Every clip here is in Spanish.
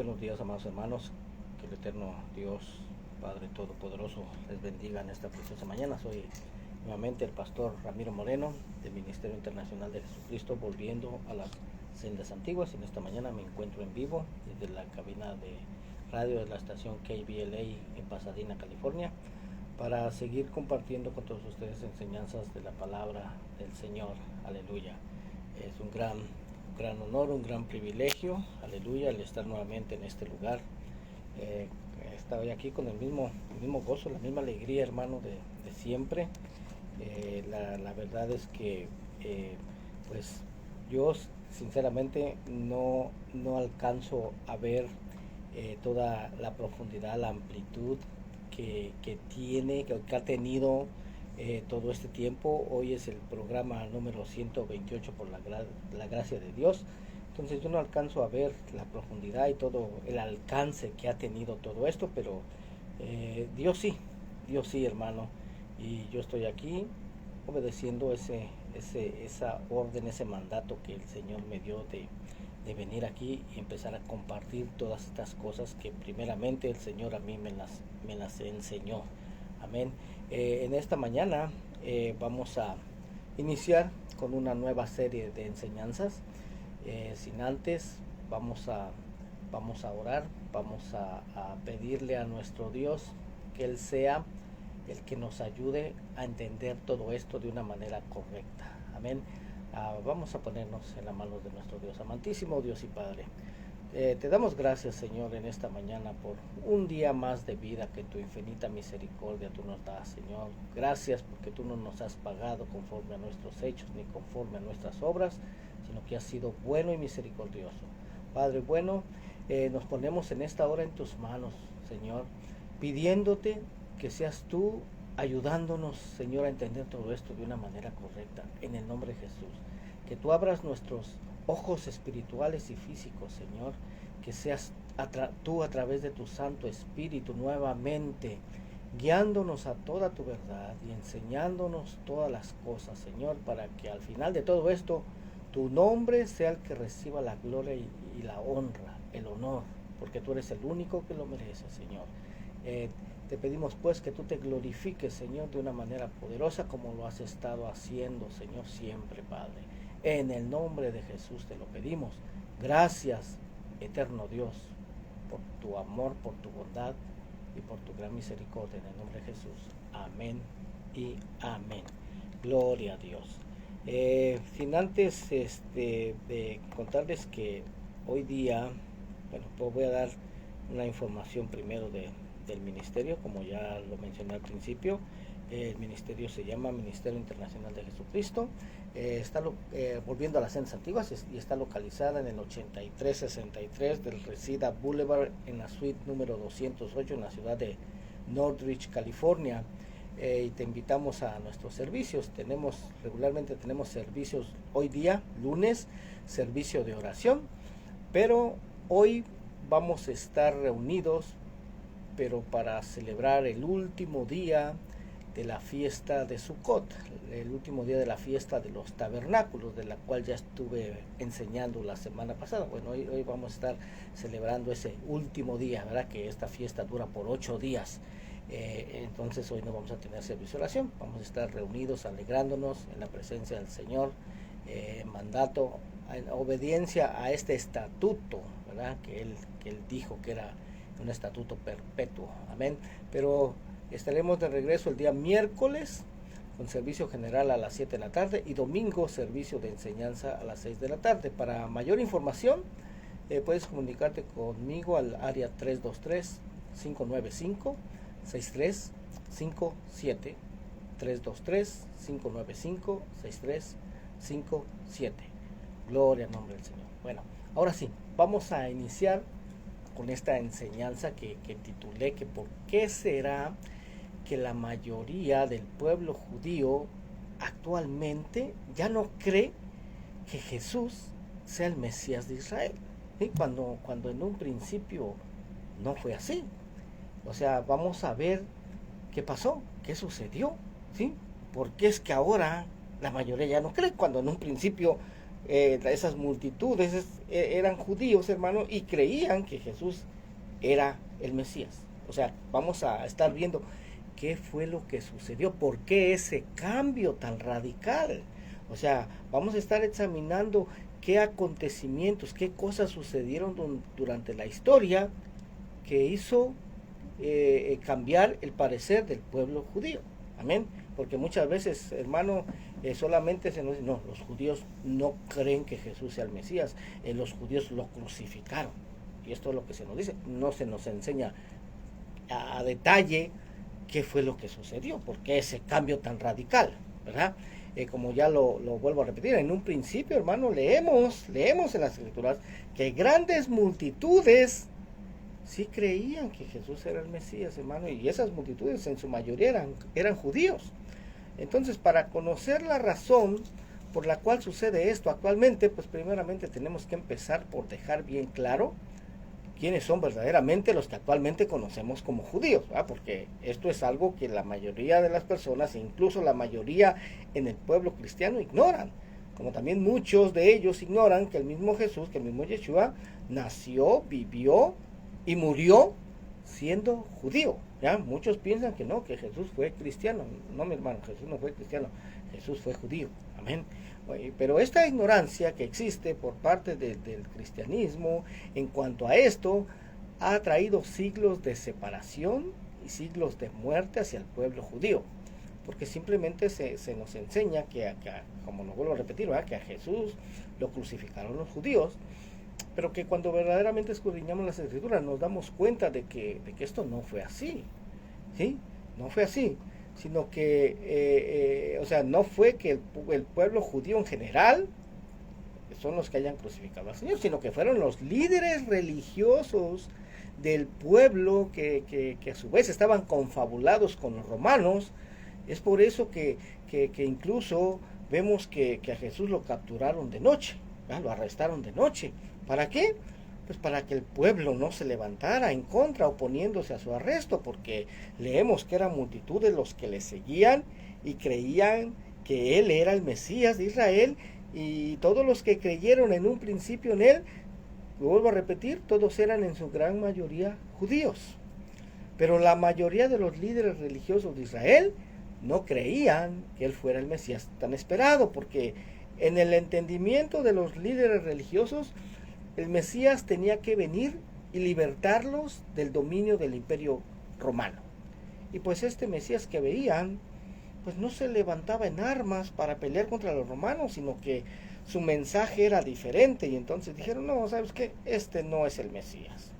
Buenos días, amados hermanos. Que el eterno Dios, Padre Todopoderoso, les bendiga en esta preciosa mañana. Soy nuevamente el pastor Ramiro Moreno del Ministerio Internacional de Jesucristo, volviendo a las sendas antiguas. En esta mañana me encuentro en vivo desde la cabina de radio de la estación KBLA en Pasadena, California, para seguir compartiendo con todos ustedes enseñanzas de la palabra del Señor. Aleluya. Es un gran honor, un gran privilegio, aleluya, el estar nuevamente en este lugar. Estoy aquí con el mismo gozo, la misma alegría, hermano, de siempre. La verdad es que pues yo sinceramente no alcanzo a ver toda la profundidad, la amplitud que ha tenido todo este tiempo. Hoy es el programa número 128 por la gracia de Dios. Entonces yo no alcanzo a ver la profundidad y todo el alcance que ha tenido todo esto, pero Dios sí, hermano. Y yo estoy aquí obedeciendo esa orden, ese mandato que el Señor me dio de venir aquí y empezar a compartir todas estas cosas que primeramente el Señor a mí me las enseñó. Amén. En esta mañana vamos a iniciar con una nueva serie de enseñanzas. Sin antes vamos a orar, vamos a pedirle a nuestro Dios que Él sea el que nos ayude a entender todo esto de una manera correcta. Amén. Vamos a ponernos en las manos de nuestro Dios amantísimo, Dios y Padre. Te damos gracias, Señor, en esta mañana por un día más de vida que tu infinita misericordia tú nos das, Señor. Gracias porque tú no nos has pagado conforme a nuestros hechos ni conforme a nuestras obras, sino que has sido bueno y misericordioso. Padre bueno, nos ponemos en esta hora en tus manos, Señor, pidiéndote que seas tú ayudándonos, Señor, a entender todo esto de una manera correcta, en el nombre de Jesús. Que tú abras nuestros ojos espirituales y físicos, Señor, que seas tú a través de tu Santo Espíritu nuevamente guiándonos a toda tu verdad y enseñándonos todas las cosas, Señor, para que al final de todo esto tu nombre sea el que reciba la gloria y la honra, el honor, porque tú eres el único que lo merece, Señor. Te pedimos pues que tú te glorifiques, Señor, de una manera poderosa como lo has estado haciendo, Señor, siempre, Padre. En el nombre de Jesús te lo pedimos. Gracias, eterno Dios, por tu amor, por tu bondad y por tu gran misericordia. En el nombre de Jesús. Amén y amén. Gloria a Dios. Sin antes de contarles que hoy día, bueno, pues voy a dar una información primero del ministerio, como ya lo mencioné al principio. El ministerio se llama Ministerio Internacional de Jesucristo. Está volviendo a las sendas antiguas y está localizada en el 8363 del Reseda Boulevard en la suite número 208 en la ciudad de Northridge, California. Y te invitamos a nuestros servicios. Regularmente tenemos servicios hoy día, lunes, servicio de oración, pero hoy vamos a estar reunidos, pero para celebrar el último día de la fiesta de Sukkot, el último día de la fiesta de los tabernáculos, de la cual ya estuve enseñando la semana pasada. Bueno, hoy vamos a estar celebrando ese último día, ¿verdad? Que esta fiesta dura por 8 días. Entonces hoy no vamos a tener servicio de oración, vamos a estar reunidos alegrándonos en la presencia del Señor, mandato, en obediencia a este estatuto, ¿verdad? Que él dijo que era un estatuto perpetuo. Amén. Pero estaremos de regreso el día miércoles con servicio general a las 7 de la tarde y domingo servicio de enseñanza a las 6 de la tarde. Para mayor información puedes comunicarte conmigo al área 323-595-6357, 323-595-6357. Gloria al nombre del Señor. Bueno, ahora sí, vamos a iniciar con esta enseñanza que titulé que ¿por qué será que la mayoría del pueblo judío actualmente ya no cree que Jesús sea el Mesías de Israel? ¿Sí? Cuando en un principio no fue así. O sea, vamos a ver qué pasó, qué sucedió, ¿sí? ¿Por qué es que ahora la mayoría ya no cree cuando en un principio esas multitudes eran judíos, hermano, y creían que Jesús era el Mesías. O sea, vamos a estar viendo qué fue lo que sucedió, por qué ese cambio tan radical. O sea, vamos a estar examinando qué acontecimientos, qué cosas sucedieron durante la historia que hizo cambiar el parecer del pueblo judío. Amén. Porque muchas veces, hermano, solamente se nos dice, no, los judíos no creen que Jesús sea el Mesías, los judíos lo crucificaron. Y esto es lo que se nos dice, no se nos enseña a detalle qué fue lo que sucedió, por qué ese cambio tan radical, ¿verdad? Como ya lo vuelvo a repetir, en un principio, hermano, leemos en las Escrituras que grandes multitudes sí creían que Jesús era el Mesías, hermano, y esas multitudes en su mayoría eran judíos. Entonces, para conocer la razón por la cual sucede esto actualmente, pues primeramente tenemos que empezar por dejar bien claro quiénes son verdaderamente los que actualmente conocemos como judíos, ¿verdad? Porque esto es algo que la mayoría de las personas, incluso la mayoría en el pueblo cristiano, ignoran. Como también muchos de ellos ignoran que el mismo Jesús, que el mismo Yeshua, nació, vivió y murió siendo judío. ¿Ya? Muchos piensan que no, que Jesús fue cristiano. No, mi hermano, Jesús no fue cristiano, Jesús fue judío. Amén. Pero esta ignorancia que existe por parte del cristianismo en cuanto a esto ha traído siglos de separación y siglos de muerte hacia el pueblo judío, porque simplemente se nos enseña como lo vuelvo a repetir, ¿verdad? Que a Jesús lo crucificaron los judíos, pero que cuando verdaderamente escudriñamos las Escrituras nos damos cuenta de que esto no fue así, ¿sí? No fue así, sino que, o sea, no fue que el pueblo judío en general son los que hayan crucificado al Señor, sino que fueron los líderes religiosos del pueblo que a su vez estaban confabulados con los romanos. Es por eso que incluso vemos que a Jesús lo capturaron de noche, ¿verdad? Lo arrestaron de noche. ¿Para qué? Pues para que el pueblo no se levantara en contra, oponiéndose a su arresto, porque leemos que eran multitudes los que le seguían y creían que él era el Mesías de Israel, y todos los que creyeron en un principio en él, lo vuelvo a repetir, todos eran en su gran mayoría judíos. Pero la mayoría de los líderes religiosos de Israel no creían que él fuera el Mesías tan esperado, porque en el entendimiento de los líderes religiosos, el Mesías tenía que venir y libertarlos del dominio del imperio romano. Y pues este Mesías que veían, pues no se levantaba en armas para pelear contra los romanos, sino que su mensaje era diferente, y entonces dijeron, no, ¿sabes qué? Este no es el Mesías.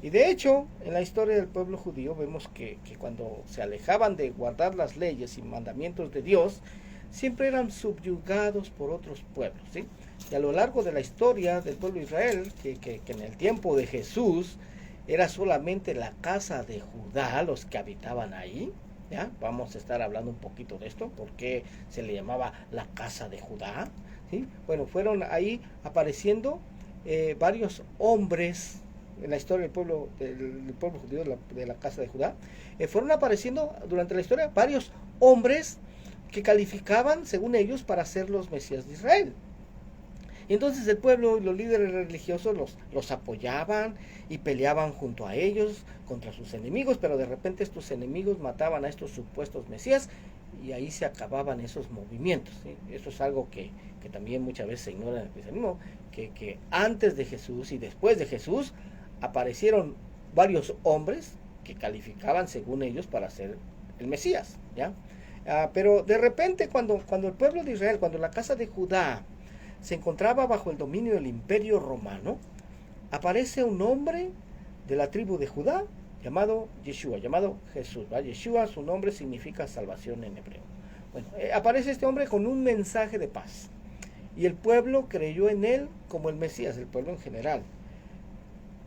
Y de hecho, en la historia del pueblo judío vemos que cuando se alejaban de guardar las leyes y mandamientos de Dios, siempre eran subyugados por otros pueblos, ¿sí? Y a lo largo de la historia del pueblo de Israel, que en el tiempo de Jesús era solamente la casa de Judá los que habitaban ahí, ¿ya? Vamos a estar hablando un poquito de esto, porque se le llamaba la casa de Judá, ¿sí? Bueno, fueron ahí apareciendo varios hombres en la historia del pueblo judío de la casa de Judá. Fueron apareciendo durante la historia varios hombres que calificaban, según ellos, para ser los Mesías de Israel. Y entonces el pueblo y los líderes religiosos los apoyaban y peleaban junto a ellos contra sus enemigos, pero de repente estos enemigos mataban a estos supuestos Mesías y ahí se acababan esos movimientos, ¿sí? Eso es algo que también muchas veces se ignora en el cristianismo, que antes de Jesús y después de Jesús aparecieron varios hombres que calificaban, según ellos, para ser el Mesías, ¿ya? Pero de repente cuando el pueblo de Israel, cuando la casa de Judá se encontraba bajo el dominio del imperio romano, aparece un hombre de la tribu de Judá llamado Yeshua, llamado Jesús, ¿verdad? Yeshua, su nombre significa salvación en hebreo. Bueno, aparece este hombre con un mensaje de paz, y el pueblo creyó en él como el Mesías, el pueblo en general,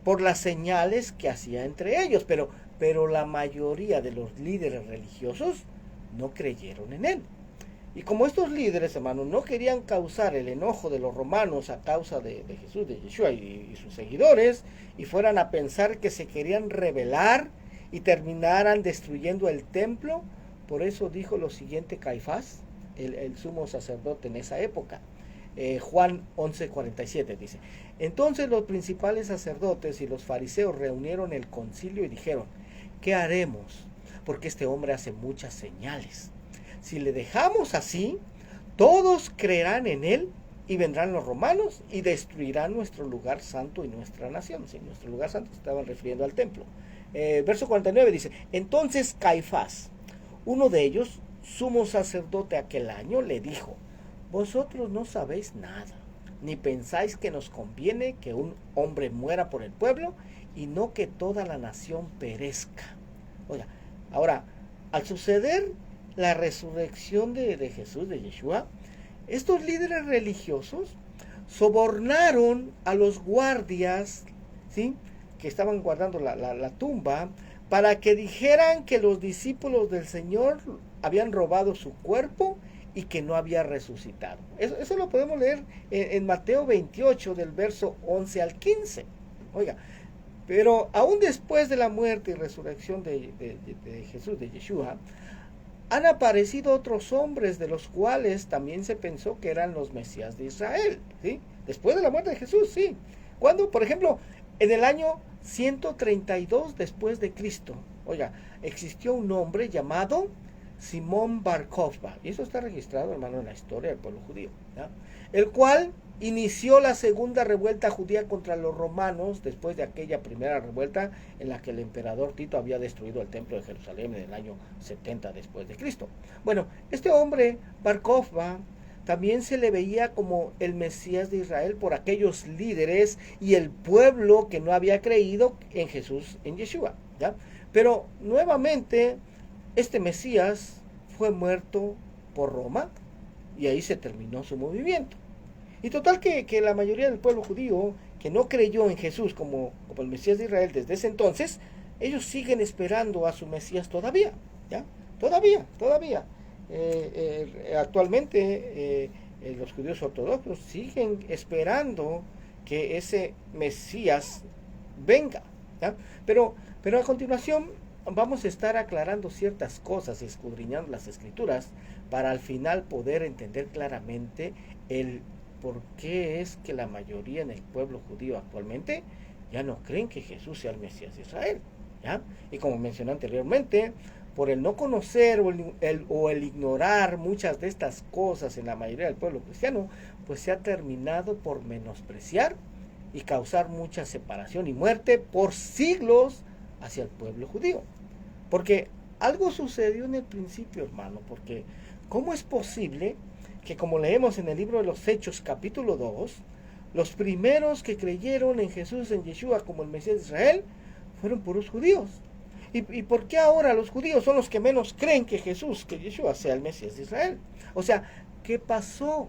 por las señales que hacía entre ellos, pero la mayoría de los líderes religiosos no creyeron en él. Y como estos líderes, hermanos, no querían causar el enojo de los romanos a causa de Jesús, de Yeshua y sus seguidores, y fueran a pensar que se querían rebelar y terminaran destruyendo el templo, por eso dijo lo siguiente Caifás, el sumo sacerdote en esa época. Juan 11:47 dice: entonces los principales sacerdotes y los fariseos reunieron el concilio y dijeron: ¿qué haremos? Porque este hombre hace muchas señales. Si le dejamos así, todos creerán en él y vendrán los romanos y destruirán nuestro lugar santo y nuestra nación. Sí, nuestro lugar santo se estaban refiriendo al templo. Verso 49 dice: entonces Caifás, uno de ellos, sumo sacerdote aquel año, le dijo: vosotros no sabéis nada, ni pensáis que nos conviene que un hombre muera por el pueblo y no que toda la nación perezca. Oiga, ahora, al suceder la resurrección de Jesús, de Yeshua, estos líderes religiosos sobornaron a los guardias, ¿sí?, que estaban guardando la tumba, para que dijeran que los discípulos del Señor habían robado su cuerpo y que no había resucitado. Eso lo podemos leer en Mateo 28, del verso 11 al 15. Oiga, pero aún después de la muerte y resurrección de Jesús, de Yeshua, han aparecido otros hombres de los cuales también se pensó que eran los Mesías de Israel, ¿sí? Después de la muerte de Jesús, sí. Cuando, por ejemplo, en el año 132 después de Cristo, oiga, existió un hombre llamado Simón Bar Kokhba, y eso está registrado, hermano, en la historia del pueblo judío, ¿ya?, el cual inició la segunda revuelta judía contra los romanos después de aquella primera revuelta en la que el emperador Tito había destruido el templo de Jerusalén en el año 70 después de Cristo. Bueno, este hombre, Bar Kokhba, también se le veía como el Mesías de Israel por aquellos líderes y el pueblo que no había creído en Jesús, en Yeshua, ¿ya? Pero nuevamente este Mesías fue muerto por Roma y ahí se terminó su movimiento. Y total que la mayoría del pueblo judío que no creyó en Jesús como el Mesías de Israel desde ese entonces, ellos siguen esperando a su Mesías todavía, ¿ya? Todavía. Actualmente los judíos ortodoxos siguen esperando que ese Mesías venga, ¿ya? Pero a continuación vamos a estar aclarando ciertas cosas, escudriñando las escrituras, para al final poder entender claramente el por qué es que la mayoría en el pueblo judío actualmente ya no creen que Jesús sea el Mesías de Israel, ¿ya? Y como mencioné anteriormente, por el no conocer o el ignorar muchas de estas cosas en la mayoría del pueblo cristiano, pues se ha terminado por menospreciar y causar mucha separación y muerte por siglos hacia el pueblo judío. Porque algo sucedió en el principio, hermano, porque ¿cómo es posible que, como leemos en el libro de los Hechos capítulo 2, los primeros que creyeron en Jesús, en Yeshua, como el Mesías de Israel, fueron puros judíos? ¿Y por qué ahora los judíos son los que menos creen que Jesús, que Yeshua sea el Mesías de Israel? O sea, ¿qué pasó?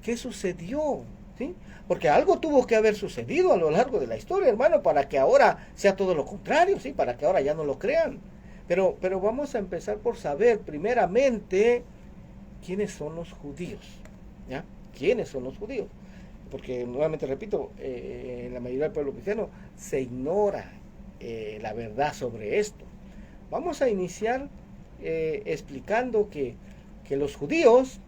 ¿Qué sucedió? ¿Sí? Porque algo tuvo que haber sucedido a lo largo de la historia, hermano, para que ahora sea todo lo contrario, ¿sí? Para que ahora ya no lo crean. Pero vamos a empezar por saber primeramente quiénes son los judíos, ¿ya? ¿Quiénes son los judíos? Porque, nuevamente repito, en la mayoría del pueblo cristiano se ignora la verdad sobre esto. Vamos a iniciar explicando que los judíos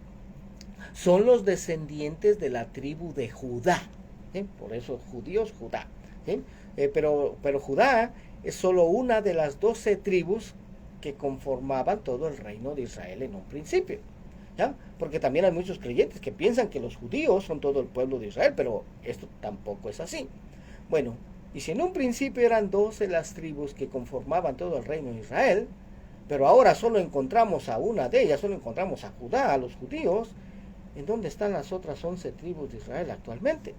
son los descendientes de la tribu de Judá, ¿sí? Por eso judíos, Judá, ¿sí? Pero Judá es solo una de las 12 tribus que conformaban todo el reino de Israel en un principio, ¿ya? Porque también hay muchos creyentes que piensan que los judíos son todo el pueblo de Israel, pero esto tampoco es así. Bueno, y si en un principio eran 12 las tribus que conformaban todo el reino de Israel, pero ahora solo encontramos a una de ellas, solo encontramos a Judá, a los judíos, ¿en dónde están las otras 11 tribus de Israel actualmente?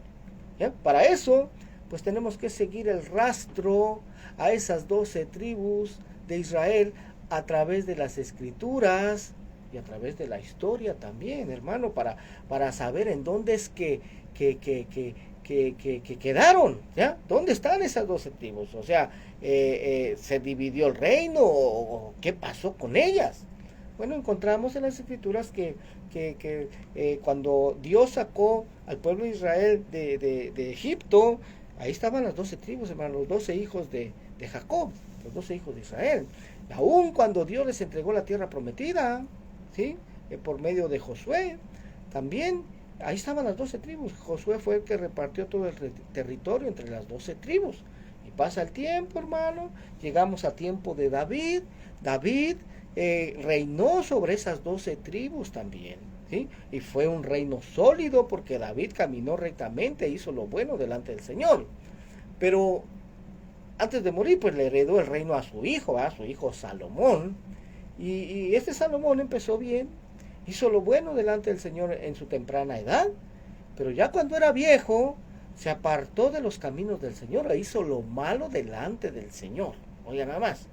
¿Ya? Para eso, pues tenemos que seguir el rastro a esas 12 tribus de Israel a través de las escrituras y a través de la historia también, hermano, para saber en dónde es que quedaron, ¿ya? ¿Dónde están esas 12 tribus? O sea, ¿se dividió el reino o qué pasó con ellas? Bueno, encontramos en las escrituras que cuando Dios sacó al pueblo de Israel de Egipto, ahí estaban las 12 tribus, hermano, los 12 hijos de Jacob, los 12 hijos de Israel. Aún cuando Dios les entregó la tierra prometida, ¿sí? Por medio de Josué, también ahí estaban las 12 tribus. Josué fue el que repartió todo el territorio entre las 12 tribus. Y pasa el tiempo, hermano, llegamos a tiempo de David. David reinó sobre esas 12 tribus también, ¿sí? Y fue un reino sólido porque David caminó rectamente, hizo lo bueno delante del Señor. Pero antes de morir, pues le heredó el reino a su hijo Salomón. Y este Salomón empezó bien, hizo lo bueno delante del Señor en su temprana edad, pero ya cuando era viejo, se apartó de los caminos del Señor e hizo lo malo delante del Señor. Oiga nada más,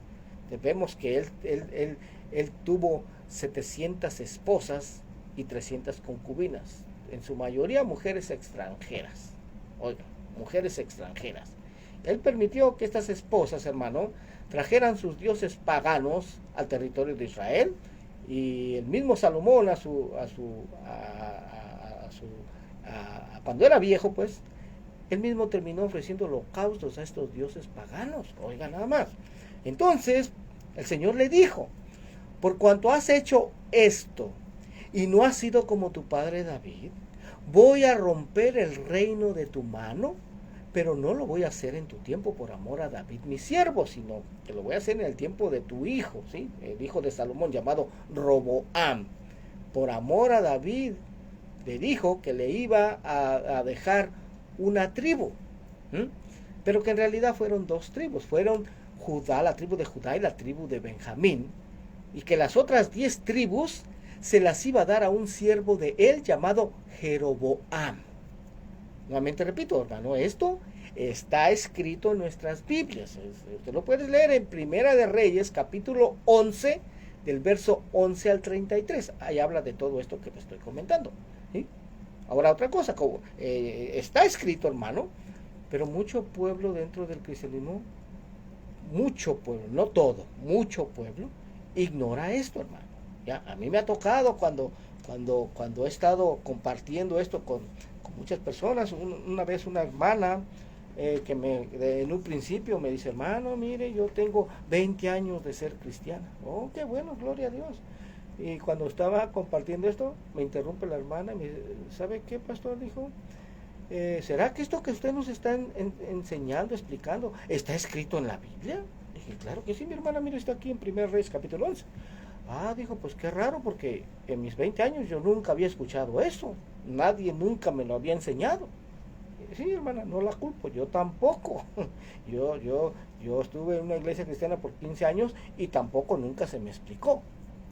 vemos que él tuvo 700 esposas y 300 concubinas, en su mayoría mujeres extranjeras. Oiga, mujeres extranjeras. Él permitió que estas esposas, hermano, trajeran sus paganos al territorio de Israel, y el mismo Salomón cuando era viejo, pues él mismo terminó ofreciendo holocaustos a estos dioses paganos. Oiga nada más. Entonces el Señor le dijo: por cuanto has hecho esto y no has sido como tu padre David, voy a romper el reino de tu mano, pero no lo voy a hacer en tu tiempo por amor a David mi siervo, sino que lo voy a hacer en el tiempo de tu hijo, ¿sí? El hijo de Salomón, llamado Roboam. Por amor a David le dijo que le iba a dejar una tribu, pero que en realidad fueron 2 tribus. Fueron Judá, la tribu de Judá, y la tribu de Benjamín, y que las otras 10 tribus se las iba a dar a un siervo de él llamado Jeroboam. Nuevamente repito, hermano, esto está escrito en nuestras Biblias. Usted lo puede leer en Primera de Reyes, capítulo 11, del verso 11 al 33. Ahí habla de todo esto que te estoy comentando, ¿sí? Ahora, otra cosa, está escrito, hermano, pero mucho pueblo dentro del cristianismo, mucho pueblo, no todo, mucho pueblo, ignora esto, hermano. Ya, a mí me ha tocado cuando he estado compartiendo esto con muchas personas. Una vez una hermana en un principio me dice: hermano, mire, yo tengo 20 años de ser cristiana. Oh, qué bueno, gloria a Dios. Y cuando estaba compartiendo esto, me interrumpe la hermana y me dice: ¿sabe qué, pastor? Dijo, ¿será que esto que usted nos está enseñando, explicando, está escrito en la Biblia? Dije: claro que sí, mi hermana, mire, está aquí en 1 Reyes capítulo 11. Dijo, pues qué raro, porque en mis 20 años yo nunca había escuchado eso. Nadie nunca me lo había enseñado. Sí, hermana, no la culpo, yo tampoco. Yo estuve en una iglesia cristiana por 15 años y tampoco nunca se me explicó.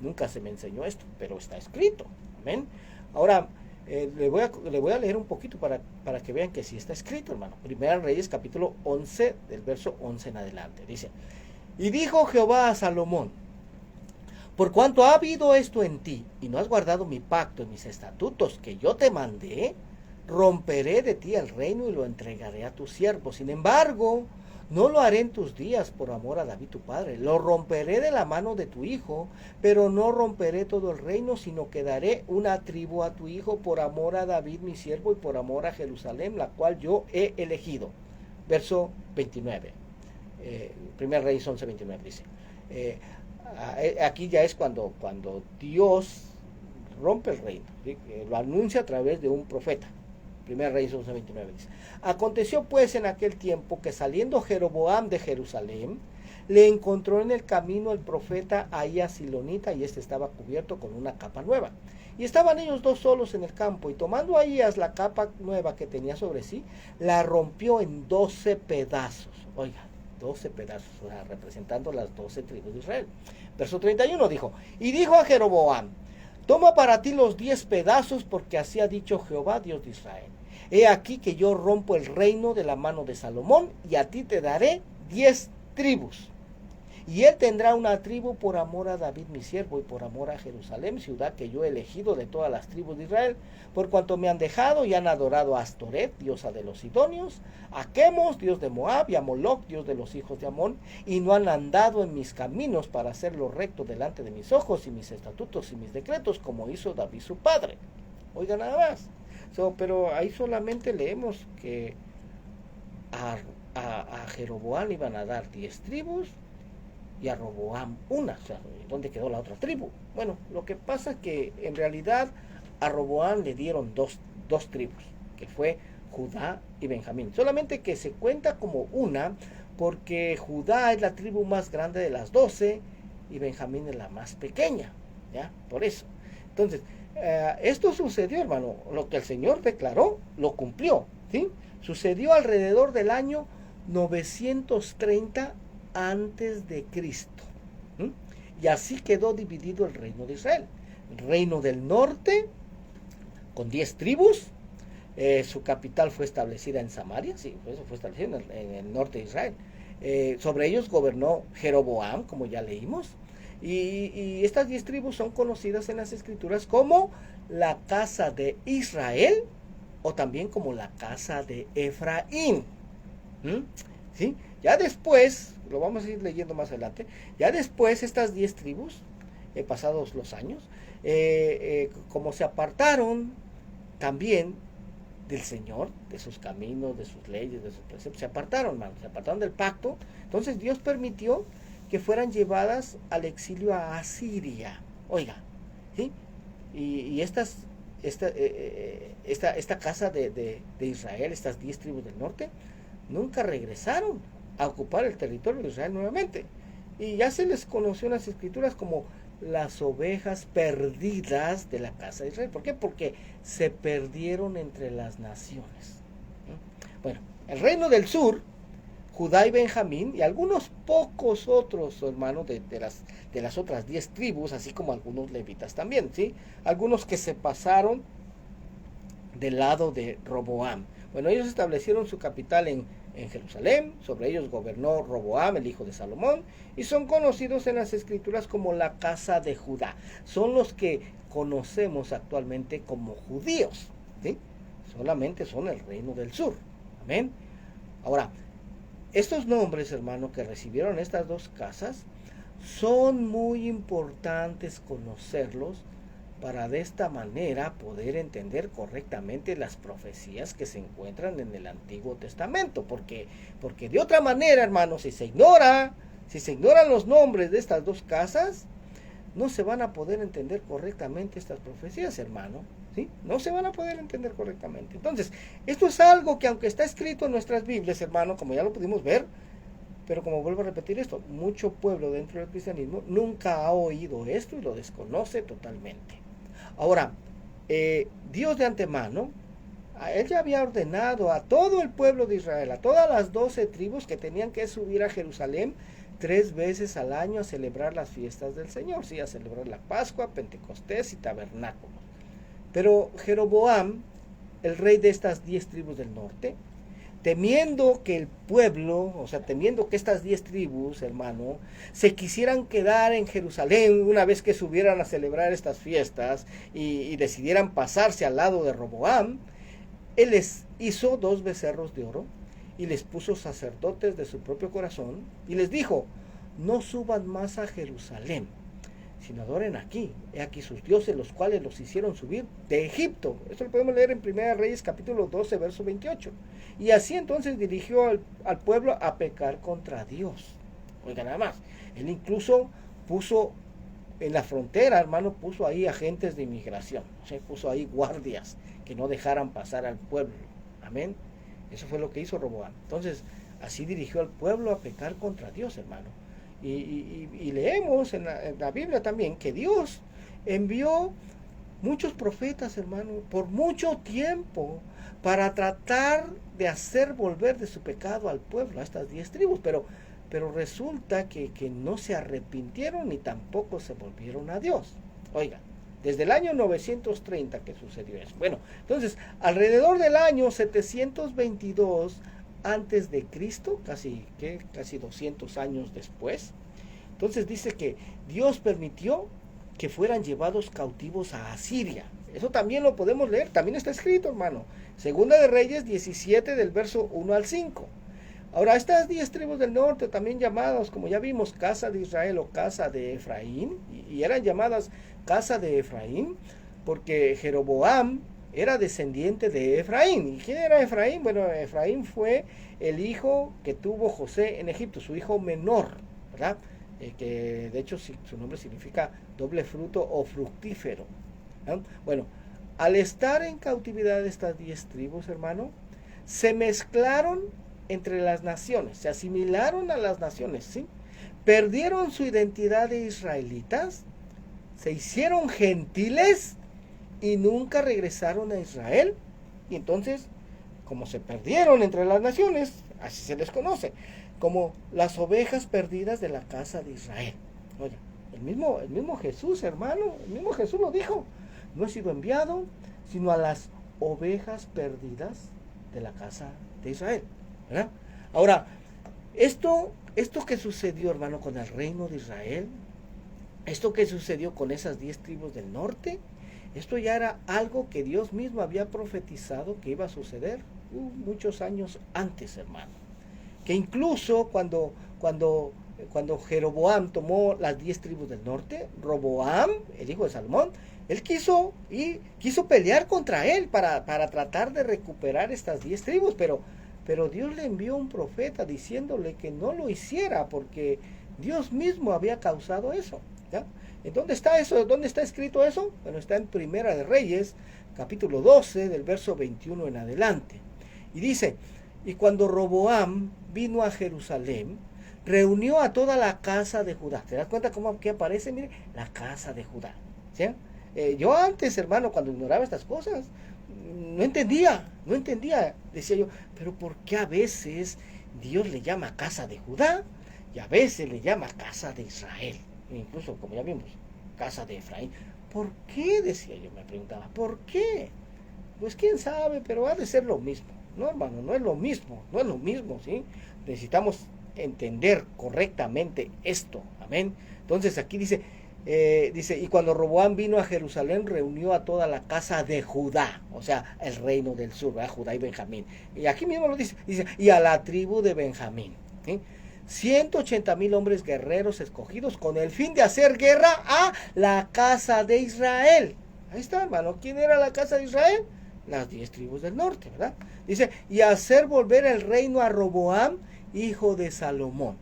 Nunca se me enseñó esto, pero está escrito. Amén. Ahora, le voy a leer un poquito para que vean que sí está escrito, hermano. Primera Reyes, capítulo 11, del verso 11 en adelante. Dice: y dijo Jehová a Salomón: por cuanto ha habido esto en ti, y no has guardado mi pacto y mis estatutos que yo te mandé, romperé de ti el reino y lo entregaré a tu siervo. Sin embargo, no lo haré en tus días por amor a David tu padre. Lo romperé de la mano de tu hijo, pero no romperé todo el reino, sino que daré una tribu a tu hijo por amor a David mi siervo y por amor a Jerusalén, la cual yo he elegido. Verso 29. 1 Reyes 11, 29 dice. Aquí ya es cuando Dios rompe el reino, ¿sí? Lo anuncia a través de un profeta. 1 Reyes 11:29 dice: aconteció pues en aquel tiempo que saliendo Jeroboam de Jerusalén, le encontró en el camino el profeta Ahías Silonita, y este estaba cubierto con una capa nueva. Y estaban ellos 2 solos en el campo, y tomando Ahías la capa nueva que tenía sobre sí, la rompió en 12 pedazos. Oiga, 12 pedazos, o sea, representando las 12 tribus de Israel. Verso 31 dijo: y dijo a Jeroboam: toma para ti los 10 pedazos, porque así ha dicho Jehová, Dios de Israel. He aquí que yo rompo el reino de la mano de Salomón, y a ti te daré 10 tribus. Y él tendrá una tribu por amor a David mi siervo, y por amor a Jerusalén, ciudad que yo he elegido de todas las tribus de Israel, por cuanto me han dejado y han adorado a Astoret, diosa de los sidonios, a Quemos, dios de Moab, y a Moloc, dios de los hijos de Amón, y no han andado en mis caminos para hacer lo recto delante de mis ojos, y mis estatutos y mis decretos, como hizo David su padre. Oiga nada más. Pero ahí solamente leemos que a Jeroboam iban a dar 10 tribus, y a Roboam una. O sea, ¿dónde quedó la otra tribu? Bueno, lo que pasa es que en realidad a Roboam le dieron dos dos tribus, que fue Judá y Benjamín. Solamente que se cuenta como una, porque Judá es la tribu más grande de las 12 y Benjamín es la más pequeña, ¿ya? Por eso. Entonces, esto sucedió, hermano, lo que el Señor declaró, lo cumplió, ¿sí? Sucedió alrededor del año 930 antes de Cristo. ¿Sí? Y así quedó dividido el reino de Israel. El reino del norte, con 10 tribus, su capital fue establecida en Samaria, sí, eso fue establecido en el norte de Israel. Sobre ellos gobernó Jeroboam, como ya leímos, y estas 10 tribus son conocidas en las escrituras como la casa de Israel, o también como la casa de Efraín. ¿Sí? Ya después, lo vamos a ir leyendo más adelante, ya después estas 10 tribus, pasados los años, como se apartaron también del Señor, de sus caminos, de sus leyes, de sus preceptos, se apartaron, hermano, se apartaron del pacto. Entonces Dios permitió que fueran llevadas al exilio a Asiria. Oiga, ¿sí? Y esta casa de Israel, estas 10 tribus del norte, nunca regresaron a ocupar el territorio de Israel nuevamente. Y ya se les conoció en las escrituras como las ovejas perdidas de la casa de Israel. ¿Por qué? Porque se perdieron entre las naciones. Bueno, el reino del sur, Judá y Benjamín, y algunos pocos otros hermanos de las otras 10 tribus, así como algunos levitas también, ¿sí? Algunos que se pasaron del lado de Roboam. Bueno, ellos establecieron su capital en Jerusalén. Sobre ellos gobernó Roboam, el hijo de Salomón, y son conocidos en las escrituras como la casa de Judá. Son los que conocemos actualmente como judíos, ¿sí? Solamente son el reino del sur. Amén. Ahora, estos nombres, hermano, que recibieron estas dos casas, son muy importantes conocerlos para de esta manera poder entender correctamente las profecías que se encuentran en el Antiguo Testamento, porque de otra manera, hermanos, si se ignoran los nombres de estas dos casas, no se van a poder entender correctamente estas profecías, hermano, ¿sí? No se van a poder entender correctamente. Entonces, esto es algo que aunque está escrito en nuestras Biblias, hermano, como ya lo pudimos ver, pero como vuelvo a repetir esto, mucho pueblo dentro del cristianismo nunca ha oído esto y lo desconoce totalmente. Ahora, Dios de antemano, Él ya había ordenado a todo el pueblo de Israel, a todas las 12 tribus, que tenían que subir a Jerusalén 3 veces al año a celebrar las fiestas del Señor, sí, a celebrar la Pascua, Pentecostés y Tabernáculos. Pero Jeroboam, el rey de estas 10 tribus del norte, temiendo que el pueblo, o sea, temiendo que estas 10 tribus, hermano, se quisieran quedar en Jerusalén una vez que subieran a celebrar estas fiestas y decidieran pasarse al lado de Roboam, él les hizo 2 becerros de oro y les puso sacerdotes de su propio corazón y les dijo: no suban más a Jerusalén, sino adoren aquí. He aquí sus dioses, los cuales los hicieron subir de Egipto. Esto lo podemos leer en 1 Reyes capítulo 12, verso 28. Y así entonces dirigió al pueblo a pecar contra Dios. Oiga, nada más. Él incluso puso en la frontera, hermano, puso ahí agentes de inmigración. O sea, puso ahí guardias que no dejaran pasar al pueblo. Amén. Eso fue lo que hizo Roboam. Entonces, así dirigió al pueblo a pecar contra Dios, hermano. Y leemos en la Biblia también que Dios envió muchos profetas, hermano, por mucho tiempo, para tratar de hacer volver de su pecado al pueblo, a estas 10 tribus, pero resulta que no se arrepintieron ni tampoco se volvieron a Dios. Oiga, desde el año 930 que sucedió eso. Bueno, entonces, alrededor del año 722 antes de Cristo, casi 200 años después, entonces dice que Dios permitió que fueran llevados cautivos a Asiria. Eso también lo podemos leer, también está escrito, hermano. Segunda de Reyes 17 del verso 1 al 5. Ahora, estas 10 tribus del norte, también llamadas, como ya vimos, casa de Israel o casa de Efraín, y eran llamadas casa de Efraín porque Jeroboam era descendiente de Efraín. ¿Y quién era Efraín? Bueno, Efraín fue el hijo que tuvo José en Egipto, su hijo menor, ¿verdad? Que de hecho su nombre significa doble fruto o fructífero, ¿no? Bueno, al estar en cautividad estas 10 tribus, hermano, se mezclaron entre las naciones, se asimilaron a las naciones, ¿sí? Perdieron su identidad de israelitas, se hicieron gentiles y nunca regresaron a Israel. Y entonces, como se perdieron entre las naciones, así se les conoce, como las ovejas perdidas de la casa de Israel. Oye, el mismo Jesús, hermano, el mismo Jesús lo dijo: no he sido enviado sino a las ovejas perdidas de la casa de Israel, ¿verdad? Ahora, esto que sucedió, hermano, con el reino de Israel, esto que sucedió con esas 10 tribus del norte, esto ya era algo que Dios mismo había profetizado que iba a suceder muchos años antes, hermano. Que incluso cuando Jeroboam tomó las 10 tribus del norte, Roboam, el hijo de Salomón, él quiso pelear contra él para tratar de recuperar estas 10 tribus, pero Dios le envió un profeta diciéndole que no lo hiciera, porque Dios mismo había causado eso, ¿ya? ¿En dónde está eso? ¿Dónde está escrito eso? Bueno, está en Primera de Reyes, capítulo 12, del verso 21 en adelante. Y dice: y cuando Roboam vino a Jerusalén, reunió a toda la casa de Judá. ¿Te das cuenta cómo aquí aparece? Mire, la casa de Judá, ¿sí? Yo antes, hermano, cuando ignoraba estas cosas, no entendía, decía yo, pero ¿por qué a veces Dios le llama casa de Judá y a veces le llama casa de Israel? Incluso, como ya vimos, casa de Efraín. ¿Por qué? Decía yo, me preguntaba, ¿por qué? Pues quién sabe, pero ha de ser lo mismo. No, hermano, no es lo mismo, ¿sí? Necesitamos entender correctamente esto, amén. Entonces aquí dice, y cuando Roboam vino a Jerusalén, reunió a toda la casa de Judá, o sea, el reino del sur, ¿verdad? Judá y Benjamín. Y aquí mismo lo dice, y a la tribu de Benjamín, ¿sí? 180,000 hombres guerreros escogidos con el fin de hacer guerra a la casa de Israel. Ahí está, hermano. ¿Quién era la casa de Israel? Las 10 tribus del norte, ¿verdad? Dice, y hacer volver el reino a Roboam, hijo de Salomón.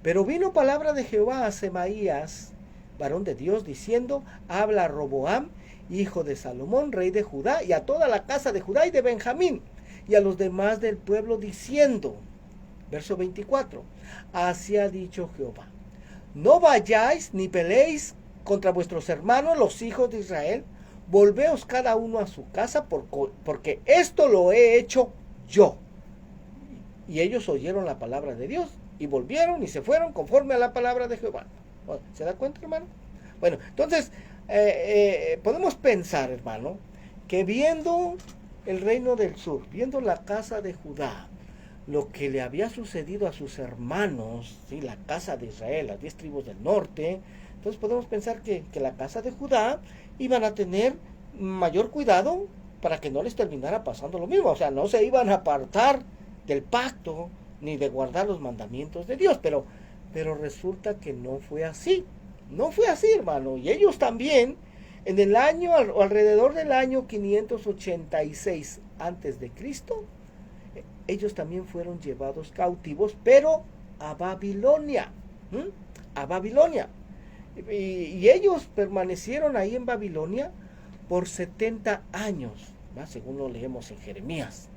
Pero vino palabra de Jehová a Semaías, varón de Dios, diciendo: habla a Roboam, hijo de Salomón, rey de Judá, y a toda la casa de Judá y de Benjamín, y a los demás del pueblo, diciendo, verso 24, así ha dicho Jehová: no vayáis ni peleéis contra vuestros hermanos, los hijos de Israel. Volveos cada uno a su casa, porque esto lo he hecho yo. Y ellos oyeron la palabra de Dios y volvieron y se fueron conforme a la palabra de Jehová. ¿Se da cuenta, hermano? Bueno, entonces podemos pensar, hermano, que viendo el reino del sur, viendo la casa de Judá, lo que le había sucedido a sus hermanos, ¿sí? La casa de Israel, las 10 tribus del norte, entonces podemos pensar que la casa de Judá iban a tener mayor cuidado para que no les terminara pasando lo mismo. O sea, no se iban a apartar del pacto ni de guardar los mandamientos de Dios, pero resulta que no fue así. No fue así, hermano. Y ellos también, en el año, alrededor del año 586 antes de Cristo, ellos también fueron llevados cautivos, pero a Babilonia. A Babilonia. Y ellos permanecieron ahí en Babilonia por 70 años, ¿va? Según lo leemos en Jeremías.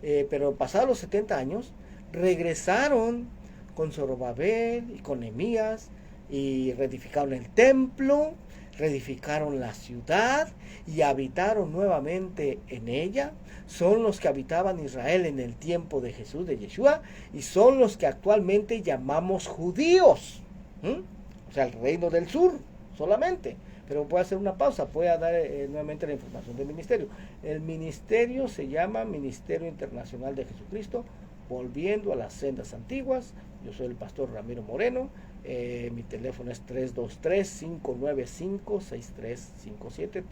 Pero pasados los 70 años, regresaron con Zorobabel y con Nehemías y reedificaron el templo, reedificaron la ciudad y habitaron nuevamente en ella. Son los que habitaban Israel en el tiempo de Jesús, de Yeshua, y son los que actualmente llamamos judíos. O sea, el reino del sur solamente. Pero voy a hacer una pausa, voy a dar nuevamente la información del ministerio. El ministerio se llama Ministerio Internacional de Jesucristo, volviendo a las sendas antiguas. Yo soy el pastor Ramiro Moreno. Mi teléfono es 323-595-6357,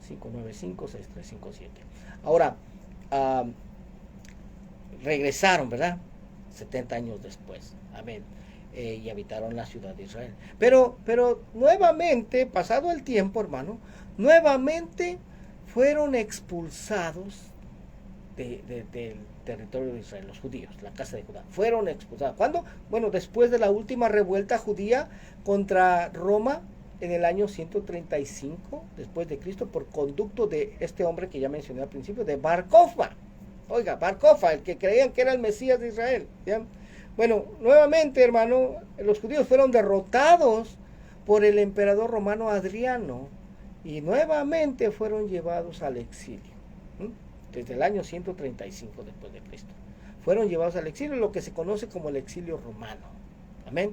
323-595-6357. Ahora, regresaron, ¿verdad? 70 años después. Amén. Y habitaron la ciudad de Israel. Pero nuevamente, pasado el tiempo, hermano, nuevamente fueron expulsados del territorio de Israel, los judíos, la casa de Judá. Fueron expulsados. ¿Cuándo? Bueno, después de la última revuelta judía contra Roma en el año 135 después de Cristo por conducto de este hombre que ya mencioné al principio, de Bar Kokhba. Oiga, Bar Kokhba, el que creían que era el Mesías de Israel. ¿Ya? Bueno, nuevamente, hermano, los judíos fueron derrotados por el emperador romano Adriano y nuevamente fueron llevados al exilio. Desde el año 135 después de Cristo. Fueron llevados al exilio, lo que se conoce como el exilio romano. Amén.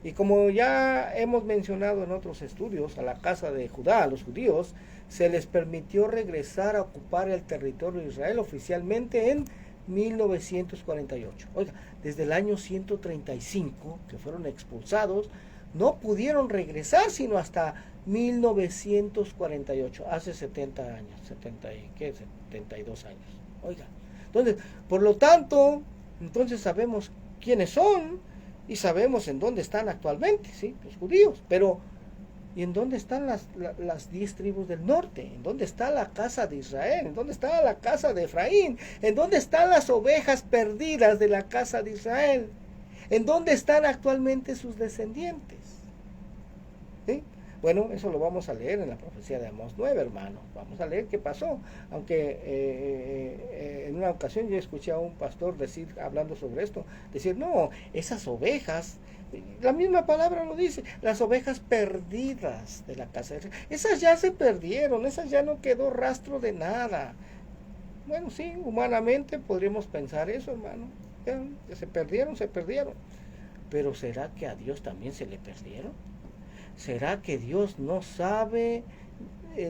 Y como ya hemos mencionado en otros estudios, a la casa de Judá, a los judíos, se les permitió regresar a ocupar el territorio de Israel oficialmente en 1948. Oiga, desde el año 135, que fueron expulsados, no pudieron regresar sino hasta 1948, hace 70 años, 72 años. Oiga, entonces, por lo tanto, entonces sabemos quiénes son y sabemos en dónde están actualmente, ¿sí? Los judíos, pero ¿y en dónde están las 10 tribus del norte? ¿En dónde está la casa de Israel? ¿En dónde está la casa de Efraín? ¿En dónde están las ovejas perdidas de la casa de Israel? ¿En dónde están actualmente sus descendientes? ¿Sí? Bueno, eso lo vamos a leer en la profecía de Amós 9, hermano. Vamos a leer qué pasó. Aunque en una ocasión yo escuché a un pastor decir, hablando sobre esto, decir, no, esas ovejas, la misma palabra lo dice, las ovejas perdidas de la casa de Israel, esas ya se perdieron, esas ya no quedó rastro de nada. Bueno, sí, humanamente podríamos pensar eso, hermano. Ya se perdieron, se perdieron. Pero ¿será que a Dios también se le perdieron? ¿Será que Dios no sabe,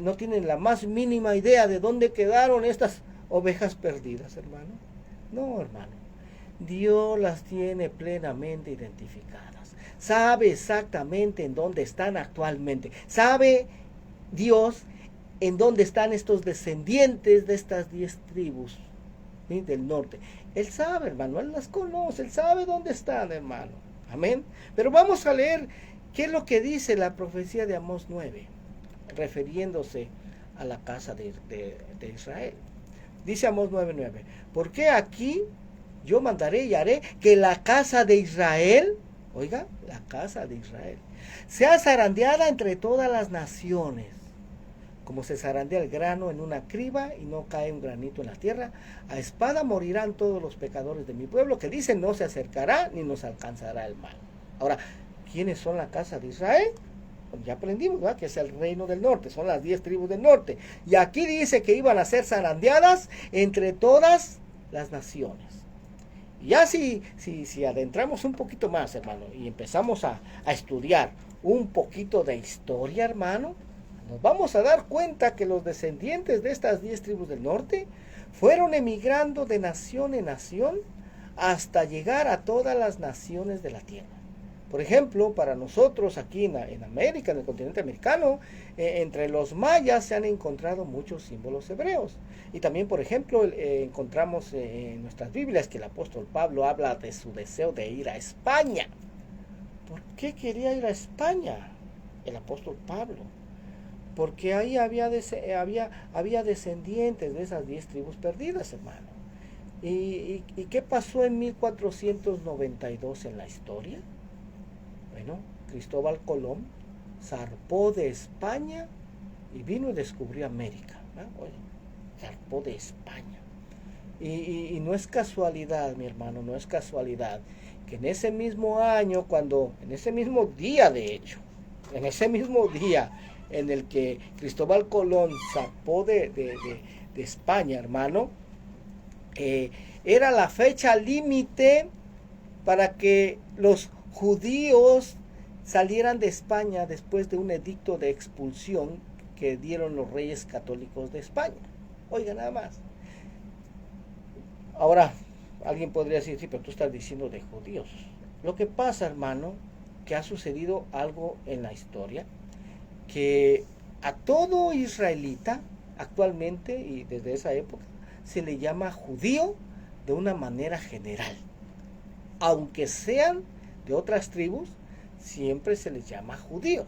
no tiene la más mínima idea de dónde quedaron estas ovejas perdidas, hermano? No, hermano. Dios las tiene plenamente identificadas. Sabe exactamente en dónde están actualmente. Sabe Dios en dónde están estos descendientes de estas 10 tribus, ¿sí?, del norte. Él sabe, hermano, Él las conoce, Él sabe dónde están, hermano. Amén. Pero vamos a leer qué es lo que dice la profecía de Amós 9, refiriéndose a la casa de Israel. Dice Amós 9:9, porque aquí yo mandaré y haré que la casa de Israel, oiga, la casa de Israel, sea zarandeada entre todas las naciones, como se zarandea el grano en una criba y no cae un granito en la tierra. A espada morirán todos los pecadores de mi pueblo, que dicen no se acercará ni nos alcanzará el mal. Ahora, ¿quiénes son la casa de Israel? Pues ya aprendimos, ¿verdad?, que es el reino del norte, son las 10 tribus del norte. Y aquí dice que iban a ser zarandeadas entre todas las naciones. Y ya si adentramos un poquito más, hermano, y empezamos a estudiar un poquito de historia, hermano, nos vamos a dar cuenta que los descendientes de estas 10 tribus del norte fueron emigrando de nación en nación hasta llegar a todas las naciones de la tierra. Por ejemplo, para nosotros aquí en América, en el continente americano, entre los mayas se han encontrado muchos símbolos hebreos. Y también, por ejemplo, encontramos en nuestras Biblias que el apóstol Pablo habla de su deseo de ir a España. ¿Por qué quería ir a España el apóstol Pablo? Porque ahí había descendientes de esas 10 tribus perdidas, hermano. ¿Y qué pasó en 1492 en la historia? Bueno, Cristóbal Colón zarpó de España y vino y descubrió América. Oye, zarpó de España. Y no es casualidad, mi hermano, no es casualidad que en ese mismo año, en ese mismo día, de hecho, en ese mismo día en el que Cristóbal Colón zarpó de España, hermano, era la fecha límite para que los judíos salieran de España después de un edicto de expulsión que dieron los reyes católicos de España. Oiga, nada más. Ahora, alguien podría decir, sí, pero tú estás diciendo de judíos. Lo que pasa, hermano, que ha sucedido algo en la historia, que a todo israelita actualmente y desde esa época se le llama judío de una manera general. Aunque sean de otras tribus, siempre se les llama judíos.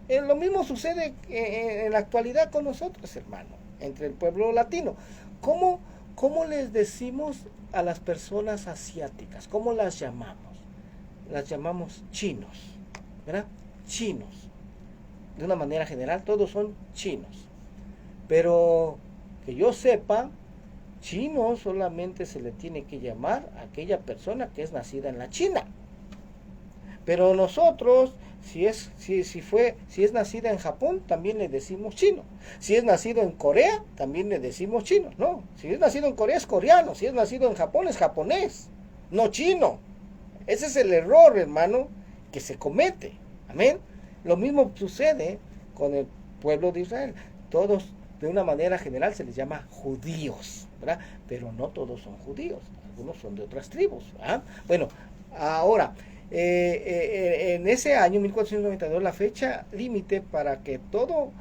Lo mismo sucede en la actualidad con nosotros, hermano, entre el pueblo latino. ¿Cómo les decimos a las personas asiáticas? ¿Cómo las llamamos? Las llamamos chinos, ¿verdad? Chinos. de una manera general, todos son chinos. Pero que yo sepa, chino solamente se le tiene que llamar a aquella persona que es nacida en la China. Pero nosotros, si es nacida en Japón, también le decimos chino. Si es nacido en Corea, también le decimos chino. No, si es nacido en Corea es coreano, si es nacido en Japón es japonés, no chino. Ese es el error, hermano, que se comete. Amén. Lo mismo sucede con el pueblo de Israel. Todos, de una manera general, se les llama judíos, ¿verdad? Pero no todos son judíos. Algunos son de otras tribus, ¿verdad? Bueno, ahora, en ese año 1492, la fecha límite para que todo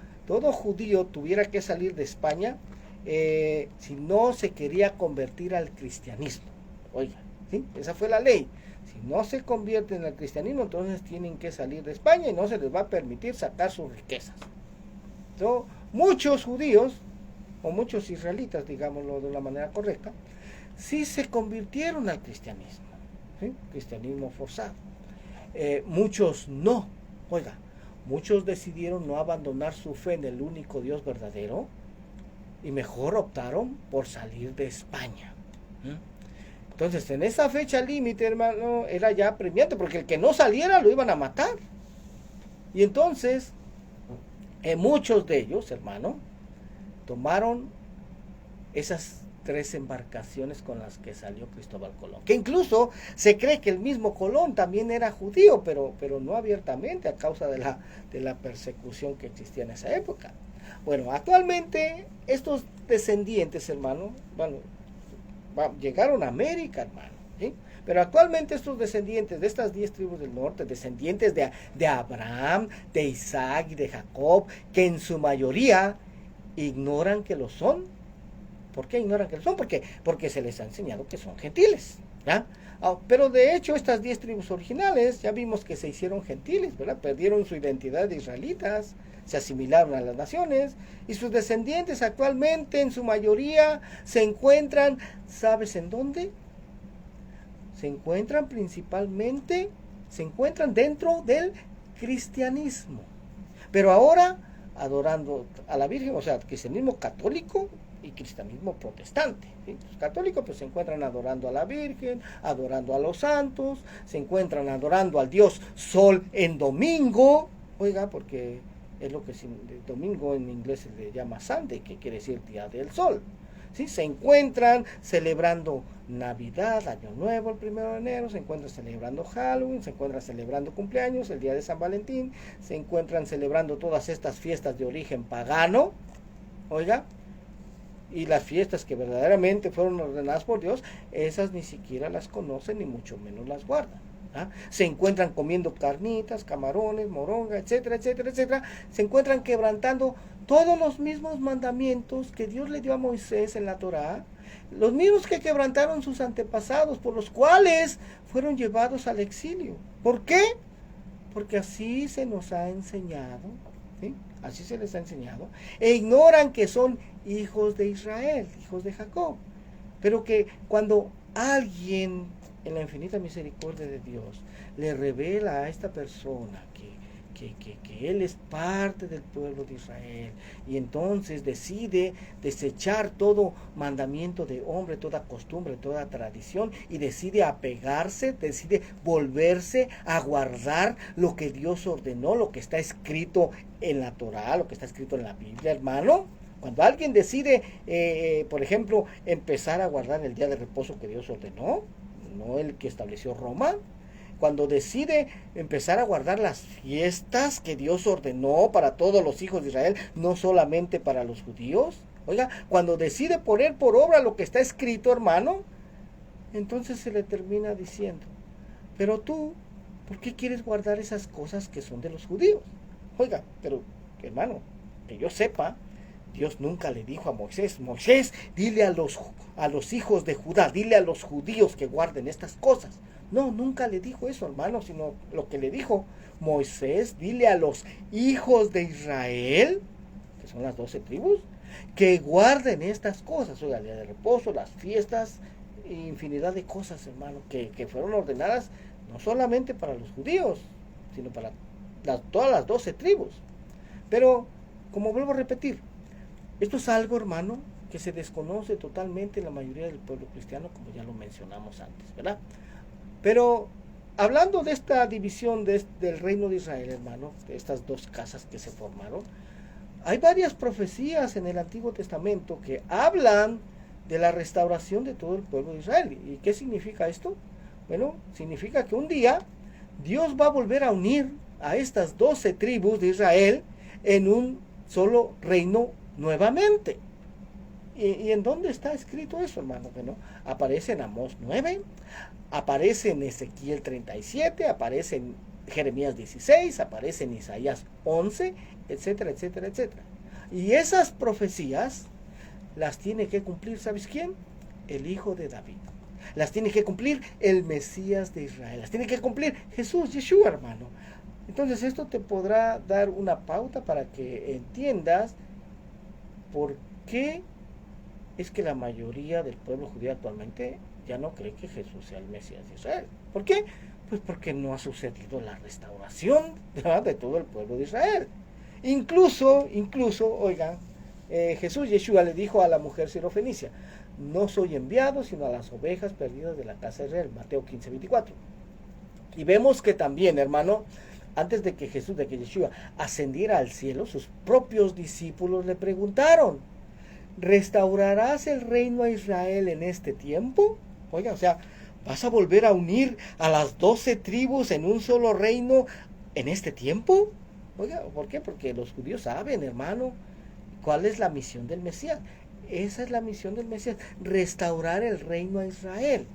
judío tuviera que salir de España, si no se quería convertir al cristianismo. Oiga, ¿sí? Esa fue la ley. Si no se convierten al cristianismo, entonces tienen que salir de España y no se les va a permitir sacar sus riquezas. So, muchos judíos, o muchos israelitas, digámoslo de una manera correcta, sí se convirtieron al cristianismo, ¿sí? Cristianismo forzado. Muchos no. Oiga, muchos decidieron no abandonar su fe en el único Dios verdadero y mejor optaron por salir de España. Entonces, en esa fecha límite, hermano, era ya apremiante, porque el que no saliera lo iban a matar. Y entonces, muchos de ellos, hermano, tomaron esas 3 embarcaciones con las que salió Cristóbal Colón. Que incluso se cree que el mismo Colón también era judío, pero no abiertamente a causa de la persecución que existía en esa época. Bueno, actualmente estos descendientes, hermano, bueno, llegaron a América, hermano, ¿sí? Pero actualmente estos descendientes de estas 10 tribus del norte, descendientes de Abraham, de Isaac y de Jacob, que en su mayoría ignoran que lo son. ¿Por qué ignoran que lo son? Porque se les ha enseñado que son gentiles, ¿ya? Pero de hecho estas 10 tribus originales ya vimos que se hicieron gentiles, ¿verdad? Perdieron su identidad de israelitas, se asimilaron a las naciones, y sus descendientes actualmente en su mayoría se encuentran, ¿sabes en dónde? Se encuentran dentro del cristianismo, pero ahora adorando a la Virgen, o sea, cristianismo católico y cristianismo protestante, ¿sí? Los católicos pues se encuentran adorando a la Virgen, adorando a los santos, se encuentran adorando al Dios Sol en domingo, oiga, porque es lo que domingo en inglés se le llama Sunday, que quiere decir día del sol, ¿sí? Se encuentran celebrando Navidad, Año Nuevo el 1 de enero, se encuentran celebrando Halloween, se encuentran celebrando cumpleaños, el día de San Valentín, se encuentran celebrando todas estas fiestas de origen pagano, oiga, y las fiestas que verdaderamente fueron ordenadas por Dios, esas ni siquiera las conocen ni mucho menos las guardan. ¿Ah? Se encuentran comiendo carnitas, camarones, moronga, etcétera, etcétera, etcétera. Se encuentran quebrantando todos los mismos mandamientos que Dios le dio a Moisés en la Torá, los mismos que quebrantaron sus antepasados, por los cuales fueron llevados al exilio. ¿Por qué? Porque así se nos ha enseñado, ¿sí? Así se les ha enseñado, e ignoran que son hijos de Israel, hijos de Jacob, pero que cuando alguien en la infinita misericordia de Dios le revela a esta persona que él es parte del pueblo de Israel, y entonces decide desechar todo mandamiento de hombre, toda costumbre, toda tradición, y decide apegarse, decide volverse a guardar lo que Dios ordenó, lo que está escrito en la Torá, lo que está escrito en la Biblia, hermano. Cuando alguien decide, por ejemplo, empezar a guardar el día de reposo que Dios ordenó, no el que estableció Roma, cuando decide empezar a guardar las fiestas que Dios ordenó para todos los hijos de Israel, no solamente para los judíos, oiga, cuando decide poner por obra lo que está escrito, hermano, entonces se le termina diciendo, pero tú, ¿por qué quieres guardar esas cosas que son de los judíos? Oiga, pero hermano, que yo sepa, Dios nunca le dijo a Moisés, dile a los hijos de Judá, dile a los judíos que guarden estas cosas. No, nunca le dijo eso, hermano, sino lo que le dijo Moisés, dile a los hijos de Israel, que son las 12 tribus, que guarden estas cosas, oiga, el día de reposo, las fiestas, infinidad de cosas, hermano, que fueron ordenadas no solamente para los judíos, sino para todas las 12 tribus. Pero, como vuelvo a repetir, esto es algo, hermano, que se desconoce totalmente en la mayoría del pueblo cristiano, como ya lo mencionamos antes, ¿verdad? Pero hablando de esta división del reino de Israel, hermano, de estas dos casas que se formaron, hay varias profecías en el Antiguo Testamento que hablan de la restauración de todo el pueblo de Israel. ¿Y qué significa esto? Bueno, significa que un día Dios va a volver a unir a estas 12 tribus de Israel en un solo reino nuevamente. ¿Y en dónde está escrito eso, hermano? Bueno, aparece en Amós 9, aparece en Ezequiel 37, aparece en Jeremías 16, aparece en Isaías 11, etcétera, etcétera, etcétera. Y esas profecías las tiene que cumplir, ¿sabes quién? El Hijo de David. Las tiene que cumplir el Mesías de Israel. Las tiene que cumplir Jesús, Yeshua, hermano. Entonces esto te podrá dar una pauta para que entiendas por qué es que la mayoría del pueblo judío actualmente ya no cree que Jesús sea el Mesías de Israel. ¿Por qué? Pues porque no ha sucedido la restauración, ¿verdad?, de todo el pueblo de Israel. Incluso, oigan, Jesús, Yeshua, le dijo a la mujer sirofenicia: no soy enviado sino a las ovejas perdidas de la casa de Israel. Mateo 15, 24. Y vemos que también, hermano, antes de que Yeshua ascendiera al cielo, sus propios discípulos le preguntaron: ¿restaurarás el reino a Israel en este tiempo? Oigan, o sea, ¿vas a volver a unir a las 12 tribus en un solo reino en este tiempo? Oiga, ¿por qué? Porque los judíos saben, hermano, cuál es la misión del Mesías. Esa es la misión del Mesías, restaurar el reino a Israel.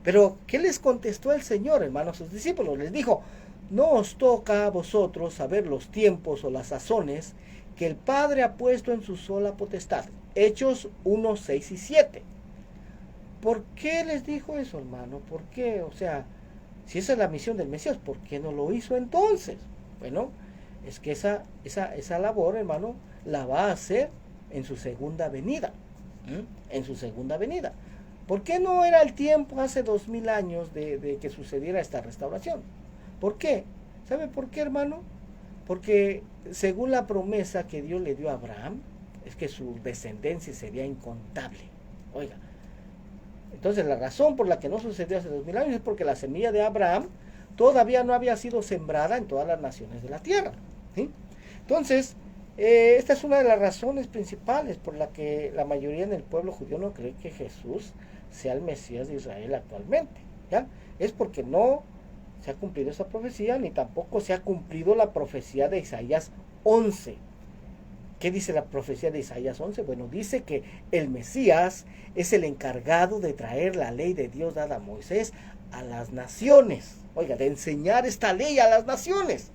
Pero, ¿qué les contestó el Señor, hermano, a sus discípulos? Les dijo: no os toca a vosotros saber los tiempos o las sazones que el Padre ha puesto en su sola potestad. Hechos 1, 6 y 7. ¿Por qué les dijo eso, hermano? ¿Por qué? O sea, si esa es la misión del Mesías, ¿por qué no lo hizo entonces? Bueno, es que esa labor, hermano, la va a hacer en su segunda venida. En su segunda venida. ¿Por qué no era el tiempo hace 2000 años de que sucediera esta restauración? ¿Por qué? ¿Sabe por qué, hermano? Porque según la promesa que Dios le dio a Abraham, es que su descendencia sería incontable. Oiga, entonces la razón por la que no sucedió hace 2000 años es porque la semilla de Abraham todavía no había sido sembrada en todas las naciones de la tierra, ¿sí? Entonces, esta es una de las razones principales por la que la mayoría del pueblo judío no cree que Jesús sea el Mesías de Israel actualmente, ¿ya? Es porque no se ha cumplido esa profecía, ni tampoco se ha cumplido la profecía de Isaías 11. ¿Qué dice la profecía de Isaías 11? Bueno, dice que el Mesías es el encargado de traer la ley de Dios dada a Moisés a las naciones. Oiga, de enseñar esta ley a las naciones.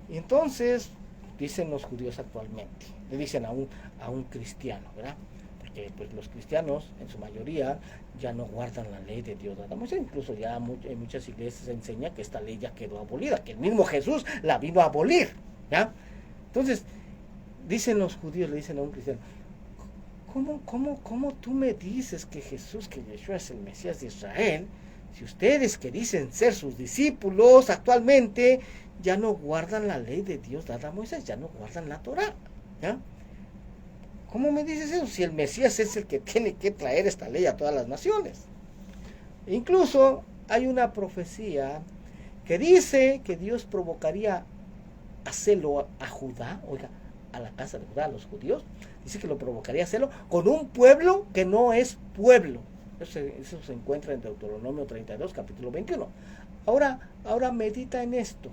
Y entonces, dicen los judíos actualmente, le dicen a un cristiano, ¿verdad? Porque pues, los cristianos, en su mayoría, ya no guardan la ley de Dios dada a Moisés. Incluso ya en muchas iglesias se enseña que esta ley ya quedó abolida, que el mismo Jesús la vino a abolir, ¿ya? Entonces, dicen los judíos, le dicen a un cristiano: ¿Cómo tú me dices que Jesús, que Yeshua es el Mesías de Israel, si ustedes que dicen ser sus discípulos actualmente ya no guardan la ley de Dios dada a Moisés, ya no guardan la Torah, ¿ya? ¿Cómo me dices eso si el Mesías es el que tiene que traer esta ley a todas las naciones? Incluso hay una profecía que dice que Dios provocaría a celo a Judá, oiga, a la casa de Judá, a los judíos, dice que lo provocaría a celo con un pueblo que no es pueblo. Eso se encuentra en Deuteronomio 32, capítulo 21. Ahora medita en esto.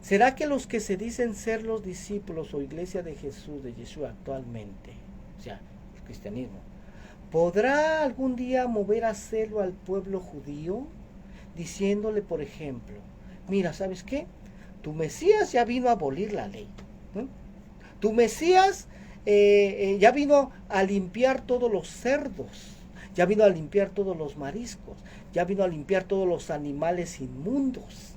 ¿Será que los que se dicen ser los discípulos o iglesia de Jesús, de Yeshua actualmente, o sea, el cristianismo, podrá algún día mover a celo al pueblo judío, diciéndole, por ejemplo: mira, ¿sabes qué? Tu Mesías ya vino a abolir la ley, ¿no? Tu Mesías ya vino a limpiar todos los cerdos, ya vino a limpiar todos los mariscos, ya vino a limpiar todos los animales inmundos.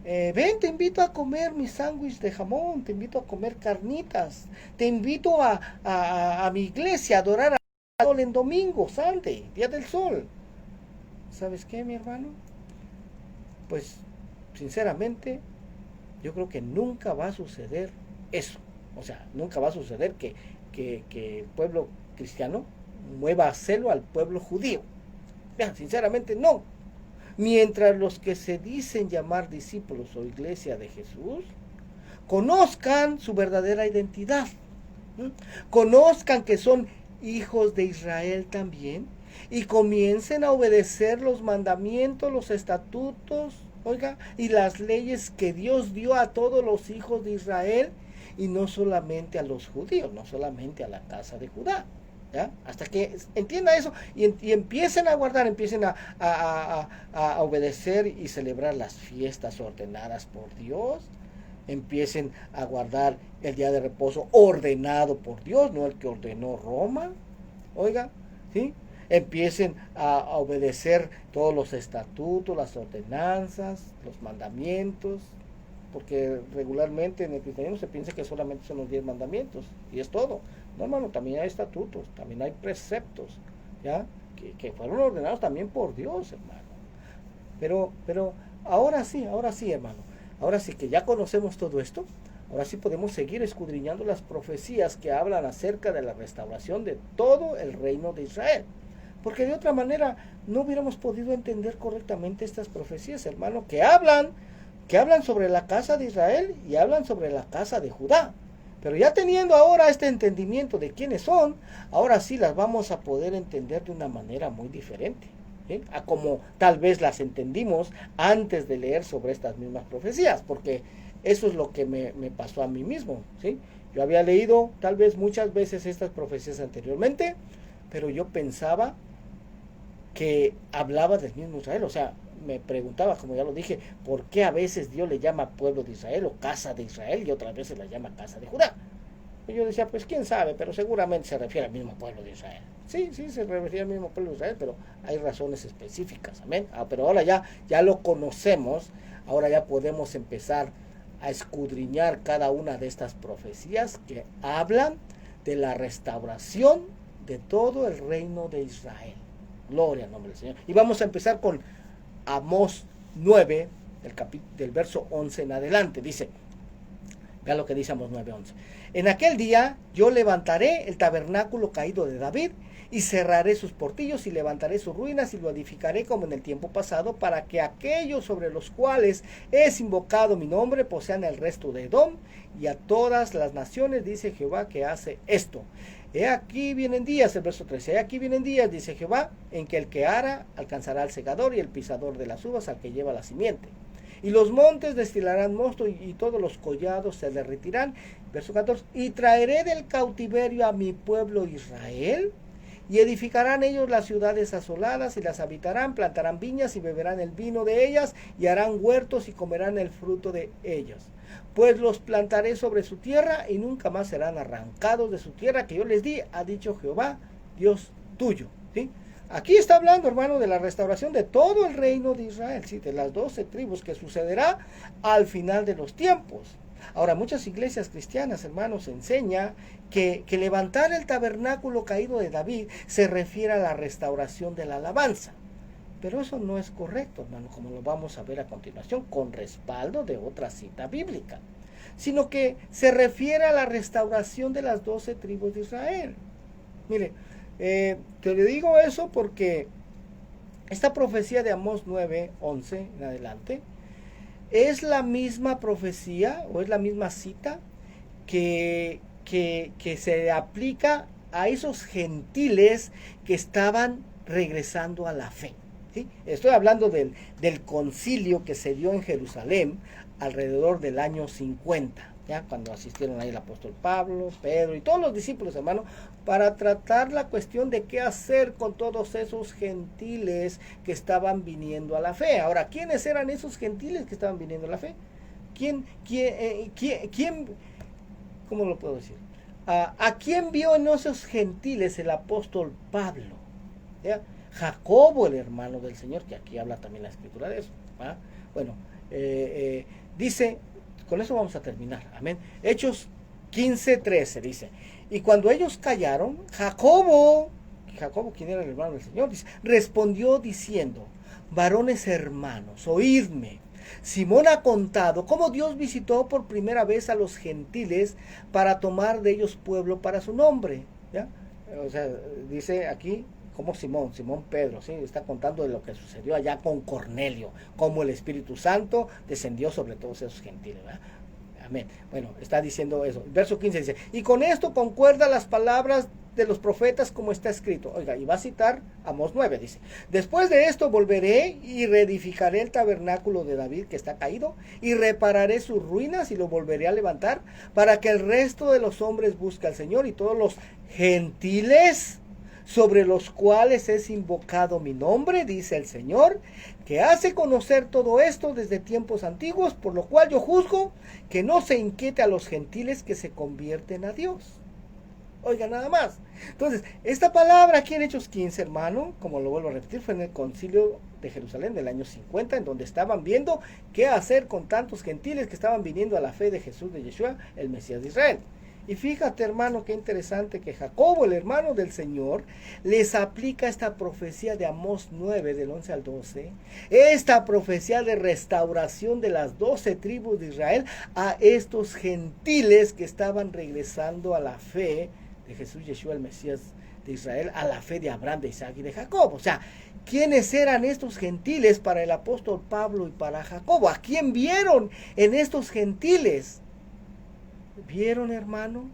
Ven, te invito a comer mi sándwich de jamón, te invito a comer carnitas, te invito a mi iglesia a adorar al sol en domingo, Sunday, Día del Sol. ¿Sabes qué, mi hermano? Pues, sinceramente, yo creo que nunca va a suceder eso. O sea, nunca va a suceder que el pueblo cristiano mueva a celo al pueblo judío. Ya, sinceramente no. Mientras los que se dicen llamar discípulos o iglesia de Jesús conozcan su verdadera identidad, ¿sí? Conozcan que son hijos de Israel también y comiencen a obedecer los mandamientos, los estatutos, oiga, y las leyes que Dios dio a todos los hijos de Israel y no solamente a los judíos, no solamente a la casa de Judá. ¿Ya? Hasta que entienda eso y empiecen a guardar, empiecen a obedecer y celebrar las fiestas ordenadas por Dios, empiecen a guardar el día de reposo ordenado por Dios, no el que ordenó Roma, oiga, ¿sí? Empiecen a obedecer todos los estatutos, las ordenanzas, los mandamientos, porque regularmente en el cristianismo se piensa que solamente son los 10 mandamientos y es todo. No, hermano, también hay estatutos, también hay preceptos, ¿ya? Que fueron ordenados también por Dios, hermano. Pero ahora sí, hermano. Ahora sí que ya conocemos todo esto, ahora sí podemos seguir escudriñando las profecías que hablan acerca de la restauración de todo el reino de Israel. Porque de otra manera no hubiéramos podido entender correctamente estas profecías, hermano, que hablan sobre la casa de Israel y hablan sobre la casa de Judá. Pero ya teniendo ahora este entendimiento de quiénes son, ahora sí las vamos a poder entender de una manera muy diferente, ¿sí? A como tal vez las entendimos antes de leer sobre estas mismas profecías, porque eso es lo que me pasó a mí mismo, ¿sí? Yo había leído tal vez muchas veces estas profecías anteriormente, pero yo pensaba que hablaba del mismo Israel, o sea, me preguntaba, como ya lo dije, ¿por qué a veces Dios le llama pueblo de Israel o casa de Israel y otras veces la llama casa de Judá? Y yo decía, pues quién sabe, pero seguramente se refiere al mismo pueblo de Israel. Sí, se refiere al mismo pueblo de Israel, pero hay razones específicas, amén. Pero ahora ya lo conocemos, ahora ya podemos empezar a escudriñar cada una de estas profecías que hablan de la restauración de todo el reino de Israel. Gloria al nombre del Señor. Y vamos a empezar con Amós 9, del verso 11 en adelante. Dice, vea lo que dice Amós 9:11. En aquel día yo levantaré el tabernáculo caído de David y cerraré sus portillos y levantaré sus ruinas y lo edificaré como en el tiempo pasado, para que aquellos sobre los cuales es invocado mi nombre posean el resto de Edom y a todas las naciones, dice Jehová, que hace esto. He aquí vienen días, el verso 13, he aquí vienen días, dice Jehová, en que el que ara alcanzará al segador y el pisador de las uvas al que lleva la simiente. Y los montes destilarán mosto y todos los collados se derretirán. Verso 14, y traeré del cautiverio a mi pueblo Israel, y edificarán ellos las ciudades asoladas y las habitarán, plantarán viñas y beberán el vino de ellas, y harán huertos y comerán el fruto de ellas. Pues los plantaré sobre su tierra y nunca más serán arrancados de su tierra que yo les di, ha dicho Jehová, Dios tuyo. ¿Sí? Aquí está hablando, hermano, de la restauración de todo el reino de Israel, ¿sí? De las 12 tribus que sucederá al final de los tiempos. Ahora, muchas iglesias cristianas, hermanos, enseñan que levantar el tabernáculo caído de David se refiere a la restauración de la alabanza. Pero eso no es correcto, hermano, como lo vamos a ver a continuación, con respaldo de otra cita bíblica, sino que se refiere a la restauración de las 12 tribus de Israel. Mire, te le digo eso porque esta profecía de Amós 9:11 en adelante es la misma profecía o es la misma cita que se aplica a esos gentiles que estaban regresando a la fe. ¿Sí? Estoy hablando del concilio que se dio en Jerusalén alrededor del año 50, ¿ya? Cuando asistieron ahí el apóstol Pablo, Pedro y todos los discípulos, hermano, para tratar la cuestión de qué hacer con todos esos gentiles que estaban viniendo a la fe. Ahora, ¿quiénes eran esos gentiles que estaban viniendo a la fe? ¿Quién ¿cómo lo puedo decir? ¿A quién vio en esos gentiles el apóstol Pablo? ¿Ya? Jacobo, el hermano del Señor, que aquí habla también la escritura de eso. ¿Ah? Bueno, dice, con eso vamos a terminar, amén. Hechos 15:13 dice, y cuando ellos callaron, Jacobo, quien era el hermano del Señor, dice, respondió diciendo, varones hermanos, oídme, Simón ha contado cómo Dios visitó por primera vez a los gentiles para tomar de ellos pueblo para su nombre. ¿Ya? O sea, dice aquí como Simón Pedro, ¿sí? Está contando de lo que sucedió allá con Cornelio, cómo el Espíritu Santo descendió sobre todos esos gentiles, ¿verdad? Amén. Bueno, está diciendo eso. Verso 15 dice, y con esto concuerda las palabras de los profetas como está escrito. Oiga, y va a citar Amós 9, dice, después de esto volveré y reedificaré el tabernáculo de David que está caído, y repararé sus ruinas y lo volveré a levantar, para que el resto de los hombres busque al Señor y todos los gentiles sobre los cuales es invocado mi nombre, dice el Señor, que hace conocer todo esto desde tiempos antiguos, por lo cual yo juzgo que no se inquiete a los gentiles que se convierten a Dios. Oiga, nada más. Entonces, esta palabra aquí en Hechos 15, hermano, como lo vuelvo a repetir, fue en el concilio de Jerusalén del año 50, en donde estaban viendo qué hacer con tantos gentiles que estaban viniendo a la fe de Jesús de Yeshua, el Mesías de Israel. Y fíjate, hermano, qué interesante que Jacobo, el hermano del Señor, les aplica esta profecía de Amós 9, del 11 al 12, esta profecía de restauración de las 12 tribus de Israel a estos gentiles que estaban regresando a la fe de Jesús Yeshua, el Mesías de Israel, a la fe de Abraham, de Isaac y de Jacob. O sea, ¿quiénes eran estos gentiles para el apóstol Pablo y para Jacobo? ¿A quién vieron en estos gentiles? ¿Vieron, hermano?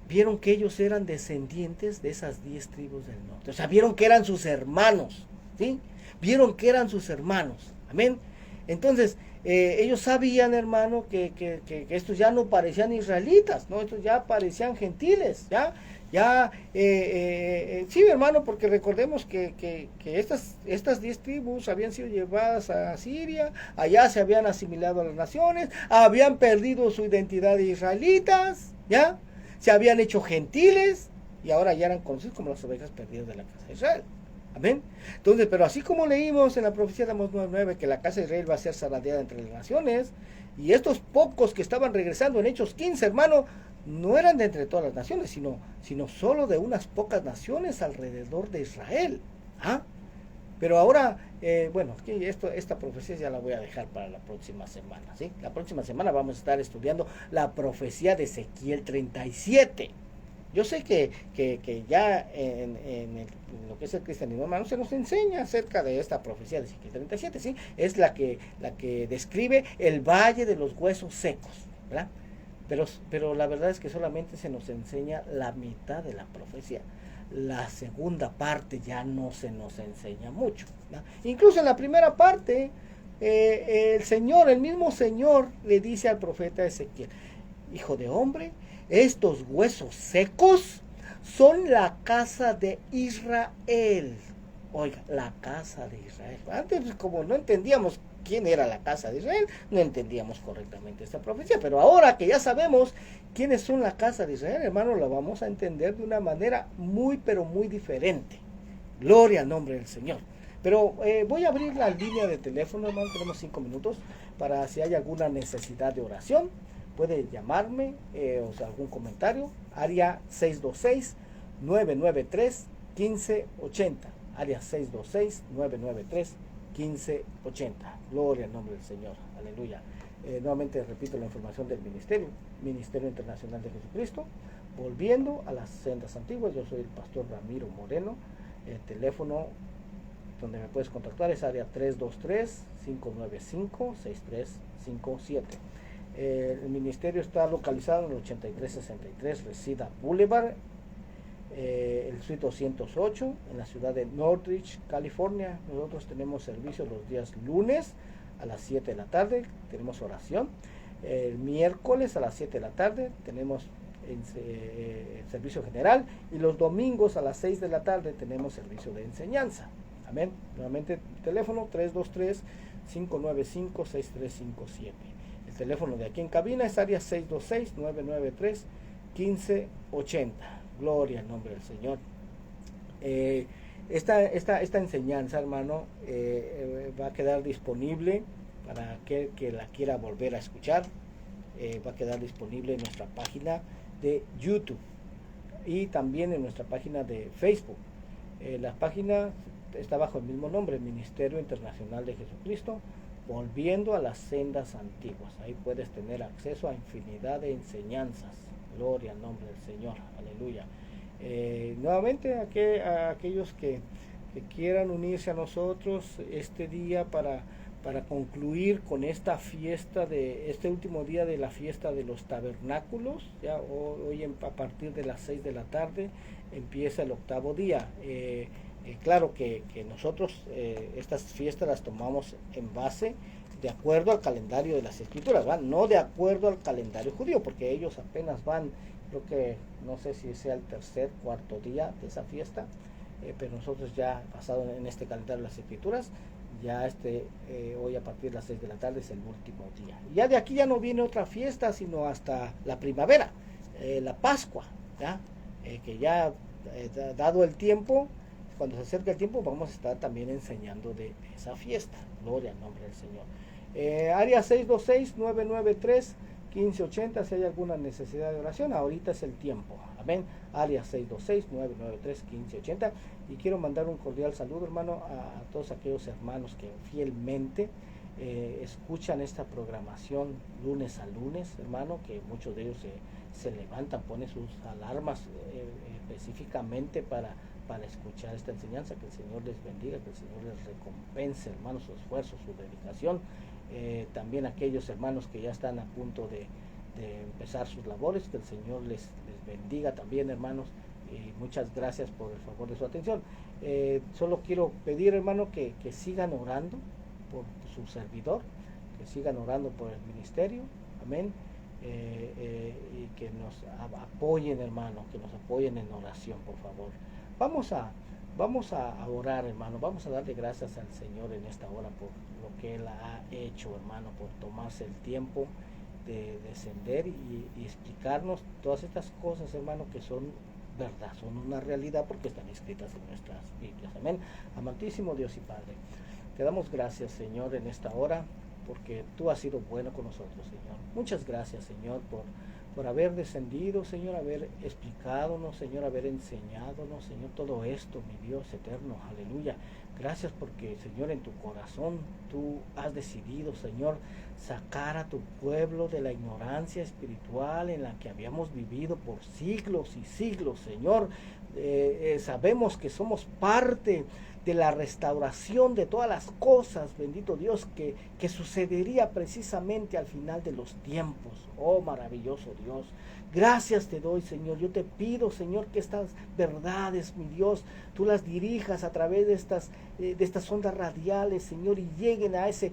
Vieron que ellos eran descendientes de esas 10 tribus del norte. O sea, vieron que eran sus hermanos, ¿sí? Vieron que eran sus hermanos. Amén. Entonces, ellos sabían, hermano, que estos ya no parecían israelitas, ¿no? Estos ya parecían gentiles, ¿ya? Sí, hermano, porque recordemos que estas 10 tribus habían sido llevadas a Siria, allá se habían asimilado a las naciones, habían perdido su identidad de israelitas, ¿ya? Se habían hecho gentiles y ahora ya eran conocidos como las ovejas perdidas de la casa de Israel. Amén. Entonces, pero así como leímos en la profecía de Amós 9:9 que la casa de Israel va a ser zarandeada entre las naciones, y estos pocos que estaban regresando en Hechos 15, hermano, no eran de entre todas las naciones, sino solo de unas pocas naciones alrededor de Israel. ¿Ah? Pero ahora, bueno, aquí esta profecía ya la voy a dejar para la próxima semana, ¿sí? La próxima semana vamos a estar estudiando la profecía de Ezequiel 37. Yo sé que ya en lo que es el cristianismo, hermano, se nos enseña acerca de esta profecía de Ezequiel 37, ¿sí? Es la que describe el valle de los huesos secos, ¿verdad? Pero la verdad es que solamente se nos enseña la mitad de la profecía. La segunda parte ya no se nos enseña mucho, ¿no? Incluso en la primera parte, el mismo Señor le dice al profeta Ezequiel, hijo de hombre, estos huesos secos son la casa de Israel. Oiga, la casa de Israel. Antes, como no entendíamos quién era la casa de Israel, no entendíamos correctamente esta profecía, pero ahora que ya sabemos quiénes son la casa de Israel, hermano, la vamos a entender de una manera muy, pero muy diferente. Gloria al nombre del Señor. Pero voy a abrir la línea de teléfono, hermano, tenemos 5 minutos, para si hay alguna necesidad de oración, puede llamarme, o sea, algún comentario, área 626-993-1580, área 626-993-1580. Gloria al nombre del Señor, aleluya. Nuevamente repito la información del Ministerio Internacional de Jesucristo, volviendo a las sendas antiguas. Yo soy el pastor Ramiro Moreno. El teléfono donde me puedes contactar es área 323-595-6357. El ministerio está localizado en el 8363 Reseda Boulevard, el suite 208, en la ciudad de Northridge, California. Nosotros tenemos servicio los días lunes a las 7 de la tarde, tenemos oración. El miércoles a las 7 de la tarde tenemos servicio general, y los domingos a las 6 de la tarde tenemos servicio de enseñanza. Amén. Nuevamente, teléfono 323-595-6357. El teléfono de aquí en cabina es área 626-993-1580. Gloria al nombre del Señor. Esta enseñanza, hermano, va a quedar disponible para aquel que la quiera volver a escuchar. Va a quedar disponible en nuestra página de YouTube y también en nuestra página de Facebook. La página está bajo el mismo nombre, Ministerio Internacional de Jesucristo, volviendo a las sendas antiguas. Ahí puedes tener acceso a infinidad de enseñanzas. Gloria al nombre del Señor, aleluya. Nuevamente a aquellos que quieran unirse a nosotros este día para concluir con esta fiesta, de este último día de la fiesta de los tabernáculos. Ya hoy a partir de las 6 de la tarde empieza el octavo día. Claro que nosotros estas fiestas las tomamos en base de acuerdo al calendario de las escrituras, ¿va? No de acuerdo al calendario judío, porque ellos apenas van, creo que no sé si sea el tercer, cuarto día de esa fiesta, pero nosotros ya basado en este calendario de las escrituras, ya hoy a partir de las 6 de la tarde es el último día. Ya de aquí ya no viene otra fiesta, sino hasta la primavera, la Pascua, ¿ya? Que ya dado el tiempo, cuando se acerca el tiempo, vamos a estar también enseñando de esa fiesta. Gloria al nombre del Señor. Área 626-993-1580, si hay alguna necesidad de oración, ahorita es el tiempo. Amén. Área 626-993-1580. Y quiero mandar un cordial saludo, hermano, a todos aquellos hermanos que fielmente escuchan esta programación lunes a lunes, hermano, que muchos de ellos se levantan, ponen sus alarmas específicamente para escuchar esta enseñanza. Que el Señor les bendiga, que el Señor les recompense, hermanos, su esfuerzo, su dedicación. También aquellos hermanos que ya están a punto de empezar sus labores, que el Señor les bendiga también, hermanos, y muchas gracias por el favor de su atención. Solo quiero pedir, hermano, que sigan orando por su servidor, que sigan orando por el ministerio, amén, y que nos apoyen, hermano, que nos apoyen en oración, por favor. Vamos a orar, hermano, vamos a darle gracias al Señor en esta hora por lo que Él ha hecho, hermano, por tomarse el tiempo de descender y explicarnos todas estas cosas, hermano, que son verdad, son una realidad porque están escritas en nuestras Biblias. Amén. Amantísimo Dios y Padre, te damos gracias, Señor, en esta hora, porque tú has sido bueno con nosotros, Señor. Muchas gracias, Señor, por haber descendido, Señor, haber explicado, Señor, haber enseñado, Señor, todo esto, mi Dios eterno, aleluya. Gracias porque, Señor, en tu corazón tú has decidido, Señor, sacar a tu pueblo de la ignorancia espiritual en la que habíamos vivido por siglos y siglos, Señor. Sabemos que somos parte de la restauración de todas las cosas, bendito Dios, que sucedería precisamente al final de los tiempos. Oh, maravilloso Dios, gracias te doy, Señor. Yo te pido, Señor, que estas verdades, mi Dios, tú las dirijas a través de estas ondas radiales, Señor, y lleguen a ese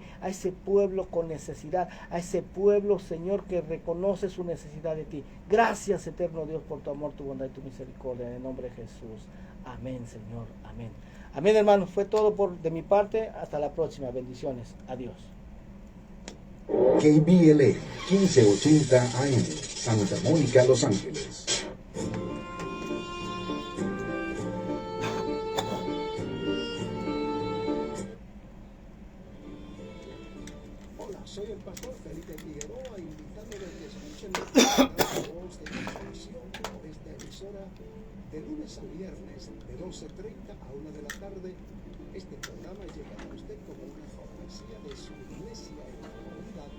pueblo con necesidad, a ese pueblo, Señor, que reconoce su necesidad de ti. Gracias, eterno Dios, por tu amor, tu bondad y tu misericordia, en el nombre de Jesús. Amén, Señor, amén. Amén, hermanos, fue todo de mi parte. Hasta la próxima. Bendiciones. Adiós. KBLA 1580 AM, Santa Mónica, Los Ángeles. Hola, soy el pastor Felipe Figueroa, invitándoles a que escuchen nuestra voz de instrucción por esta emisora de lunes a viernes de 12:30 a 1 de la tarde. Este programa llega a usted como una cortesía de su iglesia en la comunidad,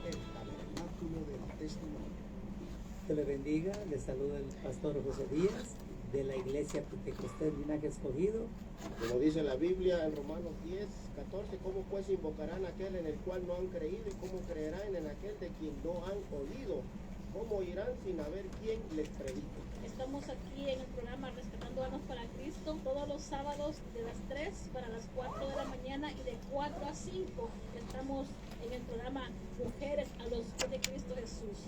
el Tabernáculo del Testimonio. Que le bendiga, le saluda el pastor José Díaz de la iglesia Pentecostés Linaje Escogido. Como dice la Biblia en Romanos 10:14, ¿cómo pues invocarán a aquel en el cual no han creído? ¿Y cómo creerán en aquel de quien no han oído? ¿Cómo irán sin haber quien les predique? Estamos aquí en el programa Rescatando Almas para Cristo todos los sábados de las 3 para las 4 de la mañana y de 4 a 5. Estamos en el programa Mujeres a los pies de Cristo Jesús.